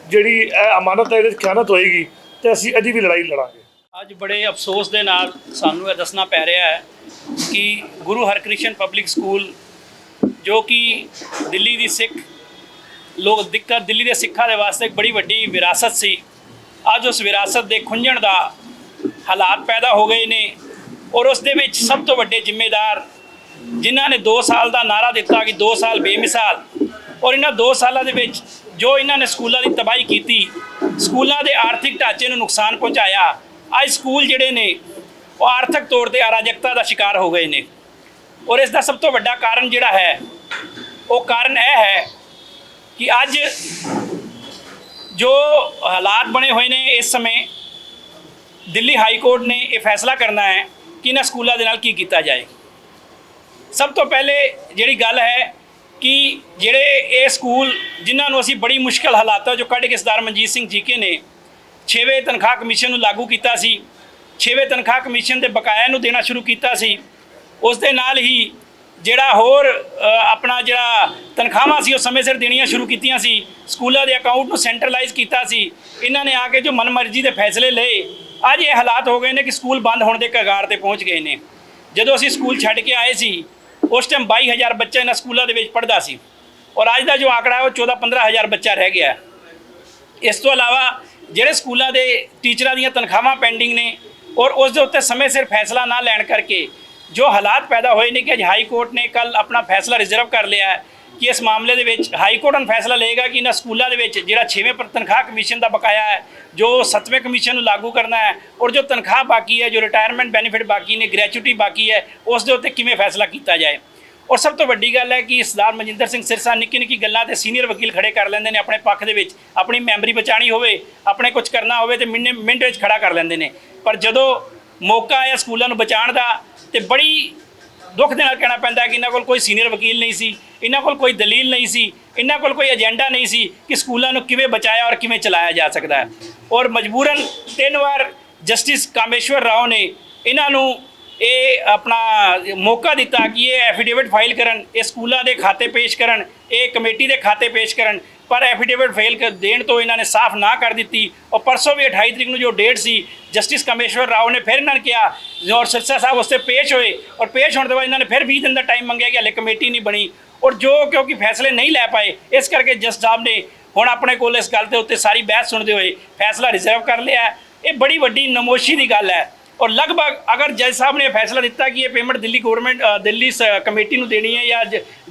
ਜਿਹੜੀ ਅਮਾਨਤ ਹੈ ਇਹਦੇ 'ਚ ਖਿਆਨਤ ਹੋਏਗੀ, ਤੇ ਅਸੀਂ ਇਹਦੀ ਵੀ ਲੜਾਈ ਲੜਾਂਗੇ। ਅੱਜ ਬੜੇ ਅਫਸੋਸ ਦੇ ਨਾਲ ਸਾਨੂੰ ਇਹ ਦੱਸਣਾ ਪੈ ਰਿਹਾ ਹੈ ਕਿ ਗੁਰੂ ਹਰਕ੍ਰਿਸ਼ਨ ਪਬਲਿਕ ਸਕੂਲ, ਜੋ ਕਿ ਦਿੱਲੀ ਦੀ ਸਿੱਖ ਦਿੱਲੀ ਦੇ ਸਿੱਖਾਂ ਦੇ ਵਾਸਤੇ ਇੱਕ ਬੜੀ ਵੱਡੀ ਵਿਰਾਸਤ ਸੀ, ਅੱਜ ਉਸ ਵਿਰਾਸਤ ਦੇ ਖੁੰਝਣ ਦਾ ਹਾਲਾਤ ਪੈਦਾ ਹੋ ਗਏ ਨੇ। ਔਰ ਉਸ ਦੇ ਵਿੱਚ ਸਭ ਤੋਂ ਵੱਡੇ ਜ਼ਿੰਮੇਦਾਰ ਜਿਨ੍ਹਾਂ ਨੇ 2 ਸਾਲ ਦਾ ਨਾਰਾ ਦਿੱਤਾ ਕਿ 2 ਸਾਲ ਬੇਮਿਸਾਲ, ਔਰ ਇਹਨਾਂ 2 ਸਾਲਾਂ ਦੇ ਵਿੱਚ ਜੋ ਇਹਨਾਂ ਨੇ ਸਕੂਲਾਂ ਦੀ ਤਬਾਹੀ ਕੀਤੀ, ਸਕੂਲਾਂ ਦੇ ਆਰਥਿਕ ਢਾਂਚੇ ਨੂੰ ਨੁਕਸਾਨ ਪਹੁੰਚਾਇਆ, ਅੱਜ ਸਕੂਲ ਜਿਹੜੇ ਨੇ ਉਹ ਆਰਥਿਕ ਤੌਰ 'ਤੇ ਅਰਾਜਕਤਾ ਦਾ ਸ਼ਿਕਾਰ ਹੋ ਗਏ ਨੇ। ਔਰ ਇਸ ਦਾ ਸਭ ਤੋਂ ਵੱਡਾ ਕਾਰਨ ਜਿਹੜਾ ਹੈ, ਉਹ ਕਾਰਨ ਇਹ ਹੈ ਕਿ ਅੱਜ ਜੋ ਹਾਲਾਤ ਬਣੇ ਹੋਏ ਨੇ, ਇਸ ਸਮੇਂ ਦਿੱਲੀ ਹਾਈ ਕੋਰਟ ਨੇ ਇਹ ਫੈਸਲਾ ਕਰਨਾ ਹੈ ਕਿ ਇਹਨਾਂ ਸਕੂਲਾਂ ਦੇ ਨਾਲ ਕੀ ਕੀਤਾ ਜਾਏ। ਸਭ ਤੋਂ ਪਹਿਲੇ ਜਿਹੜੀ ਗੱਲ ਹੈ ਕਿ ਜਿਹੜੇ ਇਹ ਸਕੂਲ ਜਿਨ੍ਹਾਂ ਨੂੰ ਅਸੀਂ ਬੜੀ ਮੁਸ਼ਕਲ ਹਾਲਾਤਾਂ 'ਚੋਂ ਕੱਢ ਕੇ ਸਰਦਾਰ ਮਨਜੀਤ ਸਿੰਘ ਜੀਕੇ ਨੇ 6ਵੇਂ ਤਨਖਾਹ ਕਮਿਸ਼ਨ ਨੂੰ ਲਾਗੂ ਕੀਤਾ ਸੀ, 6ਵੇਂ ਤਨਖਾਹ ਕਮਿਸ਼ਨ ਦੇ ਬਕਾਇਆ ਨੂੰ ਦੇਣਾ ਸ਼ੁਰੂ ਕੀਤਾ ਸੀ, ਉਸ ਦੇ ਨਾਲ ਹੀ ਜਿਹੜਾ ਹੋਰ ਆਪਣਾ ਜਿਹੜਾ ਤਨਖਾਹਾਂ ਸੀ ਉਹ ਸਮੇਂ ਸਿਰ ਦੇਣੀਆਂ ਸ਼ੁਰੂ ਕੀਤੀਆਂ ਸੀ। ਸਕੂਲਾਂ ਦੇ ਅਕਾਊਂਟ ਨੂੰ ਸੈਂਟਰਲਾਈਜ਼ ਕੀਤਾ ਸੀ। ਇਹਨਾਂ ਨੇ ਆ ਕੇ ਜੋ ਮਨਮਰਜ਼ੀ ਦੇ ਫੈਸਲੇ ਲਏ, ਅੱਜ ਇਹ ਹਾਲਾਤ ਹੋ ਗਏ ਨੇ ਕਿ ਸਕੂਲ ਬੰਦ ਹੋਣ ਦੇ ਕਗਾਰ ਤੇ ਪਹੁੰਚ ਗਏ ਨੇ। ਜਦੋਂ ਅਸੀਂ ਸਕੂਲ ਛੱਡ ਕੇ ਆਏ ਸੀ ਉਸ ਟਾਈਮ 22,000 ਬੱਚਾ ਇਹਨਾਂ ਸਕੂਲਾਂ ਦੇ ਵਿੱਚ ਪੜ੍ਹਦਾ ਸੀ ਔਰ ਅੱਜ ਦਾ ਜੋ ਆંકੜਾ ਹੈ ਉਹ 14-15,000 ਬੱਚਾ ਰਹਿ ਗਿਆ। ਇਸ ਤੋਂ ਇਲਾਵਾ ਜਿਹੜੇ ਸਕੂਲਾਂ ਦੇ ਟੀਚਰਾਂ ਦੀਆਂ ਤਨਖਾਹਾਂ ਪੈਂਡਿੰਗ ਨੇ ਔਰ ਉਸ ਦੇ ਉੱਤੇ ਸਮੇਂ ਸਿਰ ਫੈਸਲਾ ਨਾ ਲੈਣ ਕਰਕੇ ਜੋ ਹਾਲਾਤ ਪੈਦਾ ਹੋਏ ਨੇ ਕਿ ਅੱਜ ਹਾਈ ਕੋਰਟ ਨੇ ਕੱਲ ਆਪਣਾ ਫੈਸਲਾ ਰਿਜ਼ਰਵ ਕਰ ਲਿਆ ਹੈ ਕਿ ਇਸ ਮਾਮਲੇ ਦੇ ਵਿੱਚ ਹਾਈ ਕੋਰਟ ਹੁਣ ਫੈਸਲਾ ਲਏਗਾ ਕਿ ਇਹਨਾਂ ਸਕੂਲਾਂ ਦੇ ਵਿੱਚ ਜਿਹੜਾ 6ਵੇਂ ਤਨਖਾਹ ਕਮਿਸ਼ਨ ਦਾ ਬਕਾਇਆ ਹੈ, ਜੋ 7ਵੇਂ ਕਮਿਸ਼ਨ ਨੂੰ ਲਾਗੂ ਕਰਨਾ ਹੈ ਔਰ ਜੋ ਤਨਖਾਹ ਬਾਕੀ ਹੈ, ਜੋ ਰਿਟਾਇਰਮੈਂਟ ਬੈਨੀਫਿਟ ਬਾਕੀ ਨੇ, ਗ੍ਰੈਚੁਇਟੀ ਬਾਕੀ ਹੈ, ਉਸ ਦੇ ਉੱਤੇ ਕਿਵੇਂ ਫੈਸਲਾ ਕੀਤਾ ਜਾਏ। ਔਰ ਸਭ ਤੋਂ ਵੱਡੀ ਗੱਲ ਹੈ ਕਿ ਸਰਦਾਰ ਮਨਜਿੰਦਰ ਸਿੰਘ ਸਿਰਸਾ ਨਿੱਕੀ ਗੱਲਾਂ ਤੇ ਸੀਨੀਅਰ ਵਕੀਲ ਖੜੇ ਕਰ ਲੈਂਦੇ ਨੇ ਆਪਣੇ ਪੱਖ ਦੇ ਵਿੱਚ। ਆਪਣੀ ਮੈਮਰੀ ਬਚਾਣੀ ਹੋਵੇ, ਆਪਣੇ ਕੁਝ ਕਰਨਾ ਹੋਵੇ ਤੇ ਮਿੰਟ ਵਿੱਚ ਖੜਾ ਕਰ ਲੈਂਦੇ ਨੇ। ਪਰ ਜਦੋਂ ਮੌਕਾ ਆਇਆ ਸਕੂਲਾਂ ਨੂੰ ਬਚਾਉਣ ਦਾ ਤੇ ਬੜੀ ਦੁੱਖ ਦੇ ਨਾਲ ਕਹਿਣਾ ਪੈਂਦਾ ਕਿ ਇਹਨਾਂ ਕੋਲ ਕੋਈ ਸੀਨੀਅਰ ਵਕੀਲ ਨਹੀਂ ਸੀ, ਇਹਨਾਂ ਕੋਲ ਕੋਈ ਦਲੀਲ ਨਹੀਂ ਸੀ, ਇਹਨਾਂ ਕੋਲ ਕੋਈ ਏਜੰਡਾ ਨਹੀਂ ਸੀ ਕਿ ਸਕੂਲਾਂ ਨੂੰ ਕਿਵੇਂ ਬਚਾਇਆ ਔਰ ਕਿਵੇਂ ਚਲਾਇਆ ਜਾ ਸਕਦਾ ਹੈ। ਔਰ ਮਜਬੂਰਨ 3 ਵਾਰ ਜਸਟਿਸ ਕਾਮੇਸ਼ਵਰ ਰਾਓ ਨੇ ਇਹਨਾਂ ਨੂੰ ਇਹ ਆਪਣਾ ਮੌਕਾ ਦਿੱਤਾ ਕਿ ਇਹ ਐਫੀਡੇਵਿਟ ਫਾਈਲ ਕਰਨ, ਇਹ ਸਕੂਲਾਂ ਦੇ ਖਾਤੇ ਪੇਸ਼ ਕਰਨ, ਇਹ ਕਮੇਟੀ ਦੇ ਖਾਤੇ ਪੇਸ਼ ਕਰਨ, ਪਰ ਐਫੀਡੇਵਿਟ ਫਾਈਲ ਦੇਣ ਤੋਂ ਇਹਨਾਂ ਨੇ ਸਾਫ਼ ਨਾ ਕਰ ਦਿੱਤੀ। ਔਰ ਪਰਸੋਂ ਵੀ 28 ਤਰੀਕ ਨੂੰ ਜੋ ਡੇਟ ਸੀ, ਜਸਟਿਸ ਕਾਮੇਸ਼ਵਰ ਰਾਓ ਨੇ ਫਿਰ ਇਹਨਾਂ ਨੇ ਕਿਹਾ ਔਰ ਸਿਰਸਾ ਸਾਹਿਬ ਉਸ 'ਤੇ ਪੇਸ਼ ਹੋਏ ਔਰ ਪੇਸ਼ ਹੋਣ ਤੋਂ ਬਾਅਦ ਇਹਨਾਂ ਨੇ ਫਿਰ 20 ਦਿਨ ਦਾ ਟਾਈਮ ਮੰਗਿਆ ਕਿ ਹਲੇ ਕਮੇਟੀ ਨਹੀਂ ਬਣੀ ਔਰ ਜੋ ਕਿਉਂਕਿ ਫੈਸਲੇ ਨਹੀਂ ਲੈ ਪਾਏ, ਇਸ ਕਰਕੇ ਜਸਟਿਸ ਸਾਹਿਬ ਨੇ ਹੁਣ ਆਪਣੇ ਕੋਲ ਇਸ ਗੱਲ ਦੇ ਉੱਤੇ ਸਾਰੀ ਬਹਿਸ ਸੁਣਦੇ ਹੋਏ ਫੈਸਲਾ ਰਿਜ਼ਰਵ ਕਰ ਲਿਆ। ਇਹ ਬੜੀ ਵੱਡੀ ਨਮੋਸ਼ੀ ਦੀ ਗੱਲ ਹੈ ਔਰ ਲਗਭਗ ਅਗਰ ਜੱਜ ਸਾਹਿਬ ਨੇ ਫੈਸਲਾ ਦਿੱਤਾ ਕਿ ਇਹ ਪੇਮੈਂਟ ਦਿੱਲੀ ਕਮੇਟੀ ਨੂੰ ਦੇਣੀ ਹੈ ਜਾਂ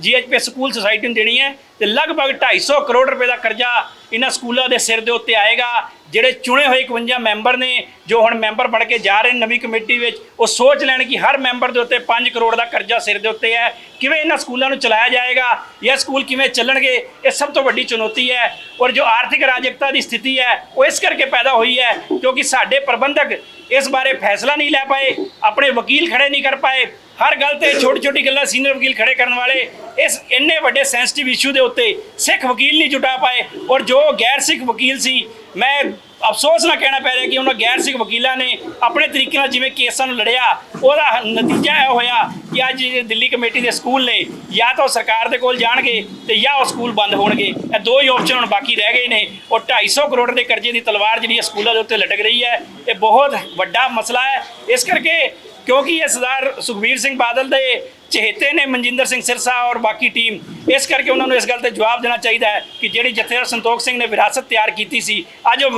GHP ਸਕੂਲ ਸੁਸਾਇਟੀ ਨੂੰ ਦੇਣੀ ਹੈ ਤੇ ਲਗਭਗ 250 ਕਰੋੜ ਰੁਪਏ ਦਾ ਕਰਜ਼ਾ ਇਹਨਾਂ ਸਕੂਲਾਂ ਦੇ ਸਿਰ ਦੇ ਉੱਤੇ ਆਏਗਾ। ਜਿਹੜੇ ਚੁਣੇ ਹੋਏ 51 ਮੈਂਬਰ ਨੇ ਜੋ ਹੁਣ ਮੈਂਬਰ ਬਣ ਕੇ ਜਾ ਰਹੇ ਨੇ ਨਵੀਂ ਕਮੇਟੀ ਵਿੱਚ, ਉਹ ਸੋਚ ਲੈਣ ਕਿ ਹਰ ਮੈਂਬਰ ਦੇ ਉੱਤੇ 5 ਕਰੋੜ ਦਾ ਕਰਜ਼ਾ ਸਿਰ ਦੇ ਉੱਤੇ ਹੈ। ਕਿਵੇਂ ਇਹਨਾਂ ਸਕੂਲਾਂ ਨੂੰ ਚਲਾਇਆ ਜਾਏਗਾ ਜਾਂ ਸਕੂਲ ਕਿਵੇਂ ਚੱਲਣਗੇ, ਇਹ ਸਭ ਤੋਂ ਵੱਡੀ ਚੁਣੌਤੀ ਹੈ। ਔਰ ਜੋ ਆਰਥਿਕ ਅਰਾਜਕਤਾ ਦੀ ਸਥਿਤੀ ਹੈ ਉਹ ਇਸ ਕਰਕੇ ਪੈਦਾ ਹੋਈ ਹੈ ਕਿਉਂਕਿ ਸਾਡੇ ਪ੍ਰਬੰਧਕ ਇਸ ਬਾਰੇ ਫੈਸਲਾ ਨਹੀਂ ਲੈ ਪਾਏ, ਆਪਣੇ ਵਕੀਲ ਖੜੇ ਨਹੀਂ ਕਰ ਪਾਏ। ਹਰ ਗੱਲ ਤੇ ਛੋਟੀ ਗੱਲਾਂ ਸੀਨੀਅਰ ਵਕੀਲ ਖੜੇ ਕਰਨ ਵਾਲੇ ਇਸ ਇੰਨੇ ਵੱਡੇ ਸੈਂਸਿਟਿਵ ਇਸ਼ੂ ਦੇ ਉੱਤੇ ਸਿੱਖ ਵਕੀਲ ਨਹੀਂ ਜੁਟਾ ਪਾਏ ਔਰ ਜੋ ਗੈਰ ਸਿੱਖ ਵਕੀਲ ਸੀ, ਮੈਂ ਅਫਸੋਸ ਨਾਲ ਕਹਿਣਾ ਪੈ ਰਿਹਾ ਕਿ ਉਹਨਾਂ ਗੈਰ ਸਿੱਖ ਵਕੀਲਾਂ ਨੇ ਆਪਣੇ ਤਰੀਕੇ ਨਾਲ ਜਿਵੇਂ ਕੇਸਾਂ ਨੂੰ ਲੜਿਆ, ਉਹਦਾ ਨਤੀਜਾ ਇਹ ਹੋਇਆ ਕਿ ਅੱਜ ਦਿੱਲੀ ਕਮੇਟੀ ਦੇ ਸਕੂਲ ਨੇ ਜਾਂ ਤਾਂ ਉਹ ਸਰਕਾਰ ਦੇ ਕੋਲ ਜਾਣਗੇ ਤੇ ਜਾਂ ਉਹ ਸਕੂਲ ਬੰਦ ਹੋਣਗੇ। ਇਹ ਦੋ ਹੀ ਆਪਸ਼ਨ ਹੁਣ ਬਾਕੀ ਰਹਿ ਗਏ ਨੇ ਔਰ 250 ਕਰੋੜ ਦੇ ਕਰਜ਼ੇ ਦੀ ਤਲਵਾਰ ਜਿਹੜੀ ਸਕੂਲਾਂ ਦੇ ਉੱਤੇ ਲਟਕ ਰਹੀ ਹੈ। ਇਹ ਬਹੁਤ ਵੱਡਾ ਮਸਲਾ ਹੈ। ਇਸ ਕਰਕੇ ਕਿਉਂਕਿ ਇਹ ਸਰਦਾਰ ਸੁਖਬੀਰ ਸਿੰਘ ਬਾਦਲ ਦੇ ਚਹੇਤੇ ਨੇ ਮਨਜਿੰਦਰ ਸਿੰਘ ਸਿਰਸਾ ਔਰ ਬਾਕੀ ਟੀਮ, ਇਸ ਕਰਕੇ ਉਹਨਾਂ ਨੂੰ ਇਸ ਗੱਲ ਤੇ ਜਵਾਬ ਦੇਣਾ ਚਾਹੀਦਾ ਹੈ ਕਿ ਜਿਹੜੀ ਜਥੇਦਾਰ ਸੰਤੋਖ ਸਿੰਘ ਨੇ ਵਿਰਾਸਤ ਤਿਆਰ ਕੀਤੀ ਸੀ, ਅੱਜ ਉਹ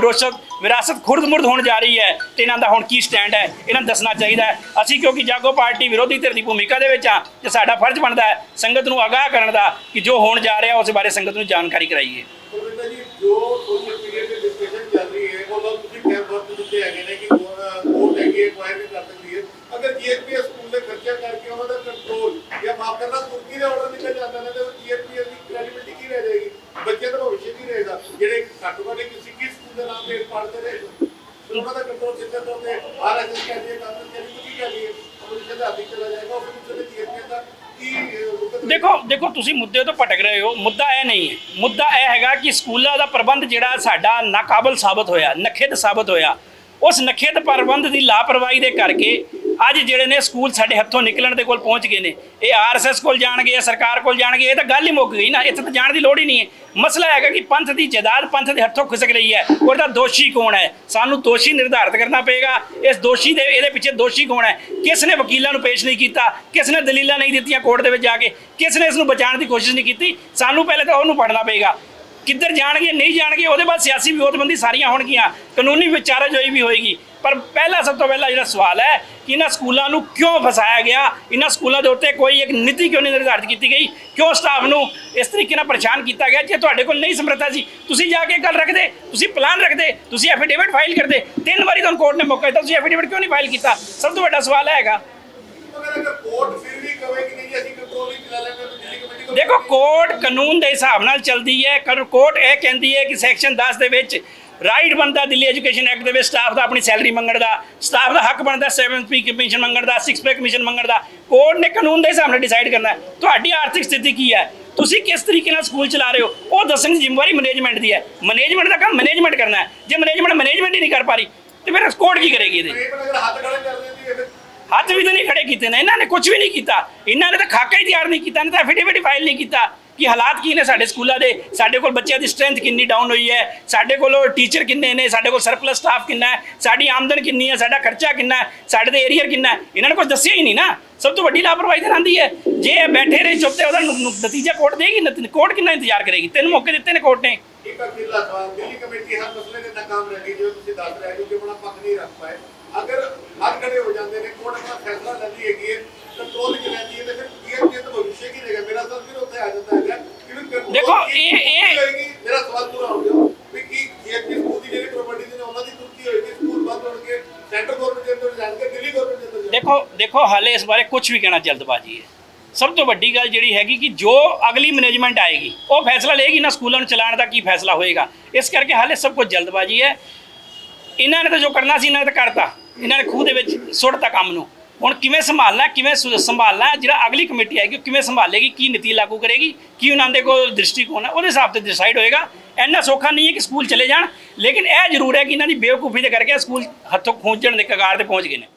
ਵਿਰਾਸਤ ਖੁਰਦ-ਮੁਰਦ ਹੋਣ ਜਾ ਰਹੀ ਹੈ ਤੇ ਇਹਨਾਂ ਦਾ ਹੁਣ ਕੀ ਸਟੈਂਡ ਹੈ ਇਹਨਾਂ ਨੂੰ ਦੱਸਣਾ ਚਾਹੀਦਾ ਹੈ। ਅਸੀਂ ਕਿਉਂਕਿ ਜਾਗੋ ਪਾਰਟੀ ਵਿਰੋਧੀ ਧਿਰ ਦੀ ਭੂਮਿਕਾ ਦੇ ਵਿੱਚ ਆ ਤੇ ਸਾਡਾ ਫਰਜ਼ ਬਣਦਾ ਹੈ ਸੰਗਤ ਨੂੰ ਆਗਾਹ ਕਰਨ ਦਾ ਕਿ ਜੋ ਹੋਣ ਜਾ ਰਿਹਾ ਉਸ ਬਾਰੇ ਸੰਗਤ ਨੂੰ ਜਾਣਕਾਰੀ ਕਰਾਈਏ। ਜੋ ਸੋਸ਼ਲ ਮੀਡੀਆ ਤੇ ਡਿਸਕਸ਼ਨ ਚੱਲ ਰਹੀ ਹੈ ਉਹ ਲੋਕ ਤੁਸੀਂ ਕਹਿ ਬਹੁਤ ਦਿੱਤੇ ਹੈਗੇ ਨੇ ਕਿ ਕੋਰਟ ਹੈਗੀ ਇਨਕੁਆਇਰੀ ਵੀ ਕਰ ਸਕਦੀ ਹੈ। ਅਗਰ GHPS ਸਕੂਲ ਦੇ ਖਰਚਾ ਕਰਕੇ ਉਹਨਾਂ ਦਾ ਕੰਟਰੋਲ ਜਾਂ ਮਾਫ ਕਰਨਾ ਤੁਰਕੀ ਦੇ ਆਰਡਰ ਨਿਕਲ ਜਾਂਦਾ ਨੇ ਤੇ GHPS ਦੀ ਕ੍ਰੈਡੀਬਿਲਿਟੀ ਕੀ ਰਹਿ ਜਾਏਗੀ, ਬੱਚੇ ਦਾ ਭਵਿੱਖ ਕੀ ਰਹੇਗਾ। ਜਿਹੜੇ ਘੱਟੋ ਘੱਟ ਇੱਕ ਸਿੱਖੀ ਸਕੂਲ ਦੇ ਨਾਮ ਤੇ ਪੜ੍ਹਦੇ ਰਹੇ ਉਹਨਾਂ ਦਾ ਕੰਟਰੋਲ ਸਿੱਧੇ ਤੌਰ ਤੇ RSS ਕਹਿ ਦਈਏ, ਕਾਂਗਰਸ ਕਹਿ ਦਈਏ, ਕੀ ਕਹਿ ਦਈਏ, ਉਹ ਦੇ ਹੱਥ ਚਲਾ ਜਾਏਗਾ। ਉਹ ਫਿਰ GHPS ਦਾ ਦੇਖੋ ਤੁਸੀਂ ਮੁੱਦੇ ਤੋਂ ਭਟਕ ਰਹੇ ਹੋ। ਮੁੱਦਾ ਇਹ ਨਹੀਂ ਹੈ, ਮੁੱਦਾ ਇਹ ਹੈਗਾ ਕਿ ਸਕੂਲਾਂ ਦਾ ਪ੍ਰਬੰਧ ਜਿਹੜਾ ਸਾਡਾ ਨਾਕਾਬਲ ਸਾਬਤ ਹੋਇਆ, ਨਖੇਧ ਸਾਬਤ ਹੋਇਆ। ਉਸ ਨਖੇਧ ਪ੍ਰਬੰਧ ਦੀ ਲਾਪਰਵਾਹੀ ਦੇ ਕਰਕੇ ਅੱਜ ਜਿਹੜੇ ਨੇ ਸਕੂਲ ਸਾਡੇ ਹੱਥੋਂ ਨਿਕਲਣ ਦੇ ਕੋਲ ਪਹੁੰਚ ਗਏ ਨੇ। ਇਹ RSS ਕੋਲ ਜਾਣਗੇ, ਸਰਕਾਰ ਕੋਲ ਜਾਣਗੇ, ਇਹ ਤਾਂ ਗੱਲ ਹੀ ਮੁੱਕ ਗਈ ਨਾ। ਇੱਥੇ ਤਾਂ ਜਾਣ ਦੀ ਲੋੜ ਹੀ ਨਹੀਂ ਹੈ। ਮਸਲਾ ਹੈਗਾ ਕਿ ਪੰਥ ਦੀ ਜਾਇਦਾਦ ਪੰਥ ਦੇ ਹੱਥੋਂ ਖਿਸਕ ਰਹੀ ਹੈ। ਉਹਦਾ ਦੋਸ਼ੀ ਕੌਣ ਹੈ? ਸਾਨੂੰ ਦੋਸ਼ੀ ਨਿਰਧਾਰਿਤ ਕਰਨਾ ਪਏਗਾ। ਇਸ ਦੋਸ਼ੀ ਦੇ ਇਹਦੇ ਪਿੱਛੇ ਦੋਸ਼ੀ ਕੌਣ ਹੈ? ਕਿਸ ਨੇ ਵਕੀਲਾਂ ਨੂੰ ਪੇਸ਼ ਨਹੀਂ ਕੀਤਾ? ਕਿਸ ਨੇ ਦਲੀਲਾਂ ਨਹੀਂ ਦਿੱਤੀਆਂ ਕੋਰਟ ਦੇ ਵਿੱਚ ਜਾ ਕੇ? ਕਿਸ ਨੇ ਇਸ ਨੂੰ ਬਚਾਉਣ ਦੀ ਕੋਸ਼ਿਸ਼ ਨਹੀਂ ਕੀਤੀ? ਸਾਨੂੰ ਪਹਿਲੇ ਤਾਂ ਉਹਨੂੰ ਪੜ੍ਹਨਾ ਪਏਗਾ। ਕਿੱਧਰ ਜਾਣਗੇ ਨਹੀਂ ਜਾਣਗੇ ਉਹਦੇ ਬਾਅਦ ਸਿਆਸੀ ਵਿਰੋਧਬੰਦੀ ਸਾਰੀਆਂ ਹੋਣਗੀਆਂ, ਕਾਨੂੰਨੀ ਵਿਚਾਰਾਜੋਈ ਵੀ ਹੋਏਗੀ। ਪਰ ਸਭ ਤੋਂ ਪਹਿਲਾ ਜਿਹੜਾ ਸਵਾਲ ਹੈ ਕਿ ਇਹਨਾਂ ਸਕੂਲਾਂ ਨੂੰ ਕਿਉਂ ਫਸਾਇਆ ਗਿਆ? ਇਹਨਾਂ ਸਕੂਲਾਂ ਦੇ ਉੱਤੇ ਕੋਈ ਇੱਕ ਨੀਤੀ ਕਿਉਂ ਨਹੀਂ ਨਿਰਧਾਰਿਤ ਕੀਤੀ ਗਈ? ਕਿਉਂ ਸਟਾਫ ਨੂੰ ਇਸ ਤਰੀਕੇ ਨਾਲ ਪਰੇਸ਼ਾਨ ਕੀਤਾ ਗਿਆ? ਜੇ ਤੁਹਾਡੇ ਕੋਲ ਨਹੀਂ ਸਮਰੱਥਾ ਸੀ ਤੁਸੀਂ ਜਾ ਕੇ ਗੱਲ ਰੱਖਦੇ, ਤੁਸੀਂ ਪਲਾਨ ਰੱਖਦੇ, ਤੁਸੀਂ ਐਫੀਡੇਵਿਟ ਫਾਈਲ ਕਰਦੇ। 3 ਵਾਰੀ ਤੁਹਾਨੂੰ ਕੋਰਟ ਨੇ ਮੌਕਾ ਦਿੱਤਾ, ਤੁਸੀਂ ਐਫੀਡੇਵਿਟ ਕਿਉਂ ਨਹੀਂ ਫਾਈਲ ਕੀਤਾ? ਸਭ ਤੋਂ ਵੱਡਾ ਸਵਾਲ ਹੈਗਾ। ਦੇਖੋ ਕੋਰਟ ਕਾਨੂੰਨ ਦੇ ਹਿਸਾਬ ਨਾਲ ਚੱਲਦੀ ਹੈ। ਕੋਰਟ ਇਹ ਕਹਿੰਦੀ ਹੈ ਕਿ ਸੈਕਸ਼ਨ 10 ਦੇ ਵਿੱਚ ਰਾਈਟ ਬਣਦਾ ਦਿੱਲੀ ਐਜੂਕੇਸ਼ਨ ਐਕਟ ਦੇ ਵਿੱਚ ਸਟਾਫ ਦਾ ਆਪਣੀ ਸੈਲਰੀ ਮੰਗਣ ਦਾ, ਸਟਾਫ ਦਾ ਹੱਕ ਬਣਦਾ 7th ਪੇ ਕਮਿਸ਼ਨ ਮੰਗਣ ਦਾ, 6th ਪੇ ਕਮਿਸ਼ਨ ਮੰਗਣ ਦਾ। ਕੋਰਟ ਨੇ ਕਾਨੂੰਨ ਦੇ ਹਿਸਾਬ ਨਾਲ ਡਿਸਾਈਡ ਕਰਨਾ ਹੈ ਤੁਹਾਡੀ ਆਰਥਿਕ ਸਥਿਤੀ ਕੀ ਹੈ, ਤੁਸੀਂ ਕਿਸ ਤਰੀਕੇ ਨਾਲ ਸਕੂਲ ਚਲਾ ਰਹੇ ਹੋ। ਉਹ ਦੱਸਣ ਦੀ ਜ਼ਿੰਮੇਵਾਰੀ ਮੈਨੇਜਮੈਂਟ ਦੀ ਹੈ। ਮੈਨੇਜਮੈਂਟ ਦਾ ਕੰਮ ਮੈਨੇਜਮੈਂਟ ਕਰਨਾ ਹੈ। ਜੇ ਮੈਨੇਜਮੈਂਟ ਹੀ ਨਹੀਂ ਕਰ ਪਾ ਰਹੀ ਤੇ ਫਿਰ ਕੋਰਟ ਕੀ ਕਰੇਗੀ? ਇਹਦੇ ਹੱਥ ਵੀ ਤਾਂ ਨਹੀਂ ਖੜੇ ਕੀਤੇ ਨੇ ਇਹਨਾਂ ਨੇ, ਕੁਝ ਵੀ ਨਹੀਂ ਕੀਤਾ ਇਹਨਾਂ ਨੇ ਤਾਂ ਖਾਕਾ ਹੀ ਤਿਆਰ ਨਹੀਂ ਕੀਤਾ, ਇਹਨਾਂ ਤਾਂ ਐਫੀਡੇਵਿਟ ਫਾਈਲ ਨਹੀਂ ਕੀਤਾ ਕਿ ਹਾਲਾਤ ਕੀ ਨੇ ਸਾਡੇ ਸਕੂਲਾਂ ਦੇ, ਸਾਡੇ ਕੋਲ ਬੱਚਿਆਂ ਦੀ ਸਟਰੈਂਥ ਕਿੰਨੀ ਡਾਊਨ ਹੋਈ ਹੈ, ਸਾਡੇ ਕੋਲ ਟੀਚਰ ਕਿੰਨੇ ਨੇ, ਸਾਡੇ ਕੋਲ ਸਰਪਲਸ ਸਟਾਫ ਕਿੰਨਾ ਹੈ, ਸਾਡੀ ਆਮਦਨ ਕਿੰਨੀ ਹੈ, ਸਾਡਾ ਖਰਚਾ ਕਿੰਨਾ ਹੈ, ਸਾਡੇ ਦੇ ਏਰੀਅਰ ਕਿੰਨਾ ਹੈ, ਇਹਨਾਂ ਨੇ ਕੁਝ ਦੱਸਿਆ ਹੀ ਨਹੀਂ ਨਾ। ਸਭ ਤੋਂ ਵੱਡੀ ਲਾਪਰਵਾਹੀ ਤਾਂ ਆਉਂਦੀ ਹੈ ਜੇ ਇਹ ਬੈਠੇ ਰਹੇ ਚੁੱਪ ਤੇ ਉਹਦਾ ਨਤੀਜਾ ਕੋਰਟ ਦੇਗੀ, ਕੋਰਟ ਕਿੰਨਾ ਇੰਤਜ਼ਾਰ ਕਰੇਗੀ? 3 ਮੌਕੇ ਦਿੱਤੇ ਨੇ ਕੋਰਟ ਨੇ। ਇੱਕ ਅਖੀਰਲਾ ਸਵਾਲ, ਦਿੱਲੀ ਕਮੇਟੀ ਹਰ ਮਸਲੇ ਦੇ ਨਾਕਾਮ ਰਹਿ ਗਈ, ਜਿਵੇਂ ਤੁਸੀਂ ਦੱਸ ਰਹੇ ਹੋ ਕਿ ਆਪਣਾ ਪੱਖ ਨਹੀਂ ਰੱਖ ਪਾਏ। ਅਗਰ ਹੱਥ ਖੜੇ ਹੋ ਜਾਂਦੇ ਨੇ, ਕੋਰਟ ਆਪਣਾ ਫੈਸਲਾ ਲੈਂਦੀ ਹੈਗੀ ਹੈ, ਕੰਟਰੋਲ ਚ ਲੈਂਦੀ ਹੈ, ਤੇ ਫਿਰ ਕੀ ਭਵਿੱਖ ਕੀ ਰਹੇਗਾ? ਮੇਰਾ ਸਵਾਲ ਫਿਰ ਉੱਥੇ ਆ ਜਾਂਦਾ ਹੈਗਾ ਕਿ ਦੇਖੋ ਇਹ ਮੇਰਾ ਸਵਾਲ ਪੂਰਾ ਹੋ ਗਿਆ ਵੀ ਕੀ ਜੀਐਸਟੀ ਸਕੂਲ ਦੀ ਜਿਹੜੀ ਪ੍ਰਾਪਰਟੀ ਨੇ ਉਹਨਾਂ ਦੀ ਕੁਰਕੀ ਹੋਏਗੀ, ਸਕੂਲ ਬੰਦ ਹੋਣਗੇ, ਸੈਂਟਰ ਗਵਰਨਮੈਂਟ ਦੇ ਅੰਦਰ ਜਾਣਗੇ, ਦਿੱਲੀ ਗਵਰਨਮੈਂਟ ਦੇ ਅੰਦਰ ਜਾਣਗੇ। ਦੇਖੋ ਹਾਲੇ ਇਸ ਬਾਰੇ ਕੁਝ ਵੀ ਕਹਿਣਾ ਜਲਦਬਾਜ਼ੀ ਹੈ। ਸਭ ਤੋਂ ਵੱਡੀ ਗੱਲ ਜਿਹੜੀ ਹੈਗੀ ਕਿ ਜੋ ਅਗਲੀ ਮੈਨੇਜਮੈਂਟ ਆਏਗੀ ਉਹ ਫੈਸਲਾ ਲਏਗੀ ਨਾ ਸਕੂਲਾਂ ਨੂੰ ਚਲਾਉਣ ਦਾ ਕੀ ਫੈਸਲਾ ਹੋਏਗਾ। ਇਸ ਕਰਕੇ ਹਾਲੇ ਸਭ ਕੁਝ ਜਲਦਬਾਜ਼ੀ ਹੈ। ਇਹਨਾਂ ਨੇ ਤਾਂ ਜੋ ਕਰਨਾ ਸੀ ਇਹਨਾਂ ਨੇ ਤਾਂ ਕਰਤਾ, ਇਹਨਾਂ ਨੇ ਖੂਹ ਦੇ ਵਿੱਚ ਸੁੱਟਤਾ ਕੰਮ ਨੂੰ। ਹੁਣ ਕਿਵੇਂ ਸੰਭਾਲਣਾ, ਕਿਵੇਂ ਸੰਭਾਲਣਾ, ਜਿਹੜਾ ਅਗਲੀ ਕਮੇਟੀ ਆਏਗੀ ਉਹ ਕਿਵੇਂ ਸੰਭਾਲੇਗੀ, ਕੀ ਨੀਤੀ ਲਾਗੂ ਕਰੇਗੀ, ਕੀ ਉਹਨਾਂ ਦੇ ਕੋਲ ਦ੍ਰਿਸ਼ਟੀਕੋਣ ਹੈ, ਉਹਦੇ ਹਿਸਾਬ ਤੇ ਡਿਸਾਈਡ ਹੋਏਗਾ। ਇੰਨਾ ਸੌਖਾ ਨਹੀਂ ਹੈ ਕਿ ਸਕੂਲ ਚਲੇ ਜਾਣ, ਲੇਕਿਨ ਇਹ ਜ਼ਰੂਰ ਹੈ ਕਿ ਇਹਨਾਂ ਦੀ ਬੇਵਕੂਫੀ ਦੇ ਕਰਕੇ ਸਕੂਲ ਹੱਥੋਂ ਖੂੰਜਣ ਦੇ ਕਗਾਰ ਤੇ ਪਹੁੰਚ ਗਏ ਨੇ।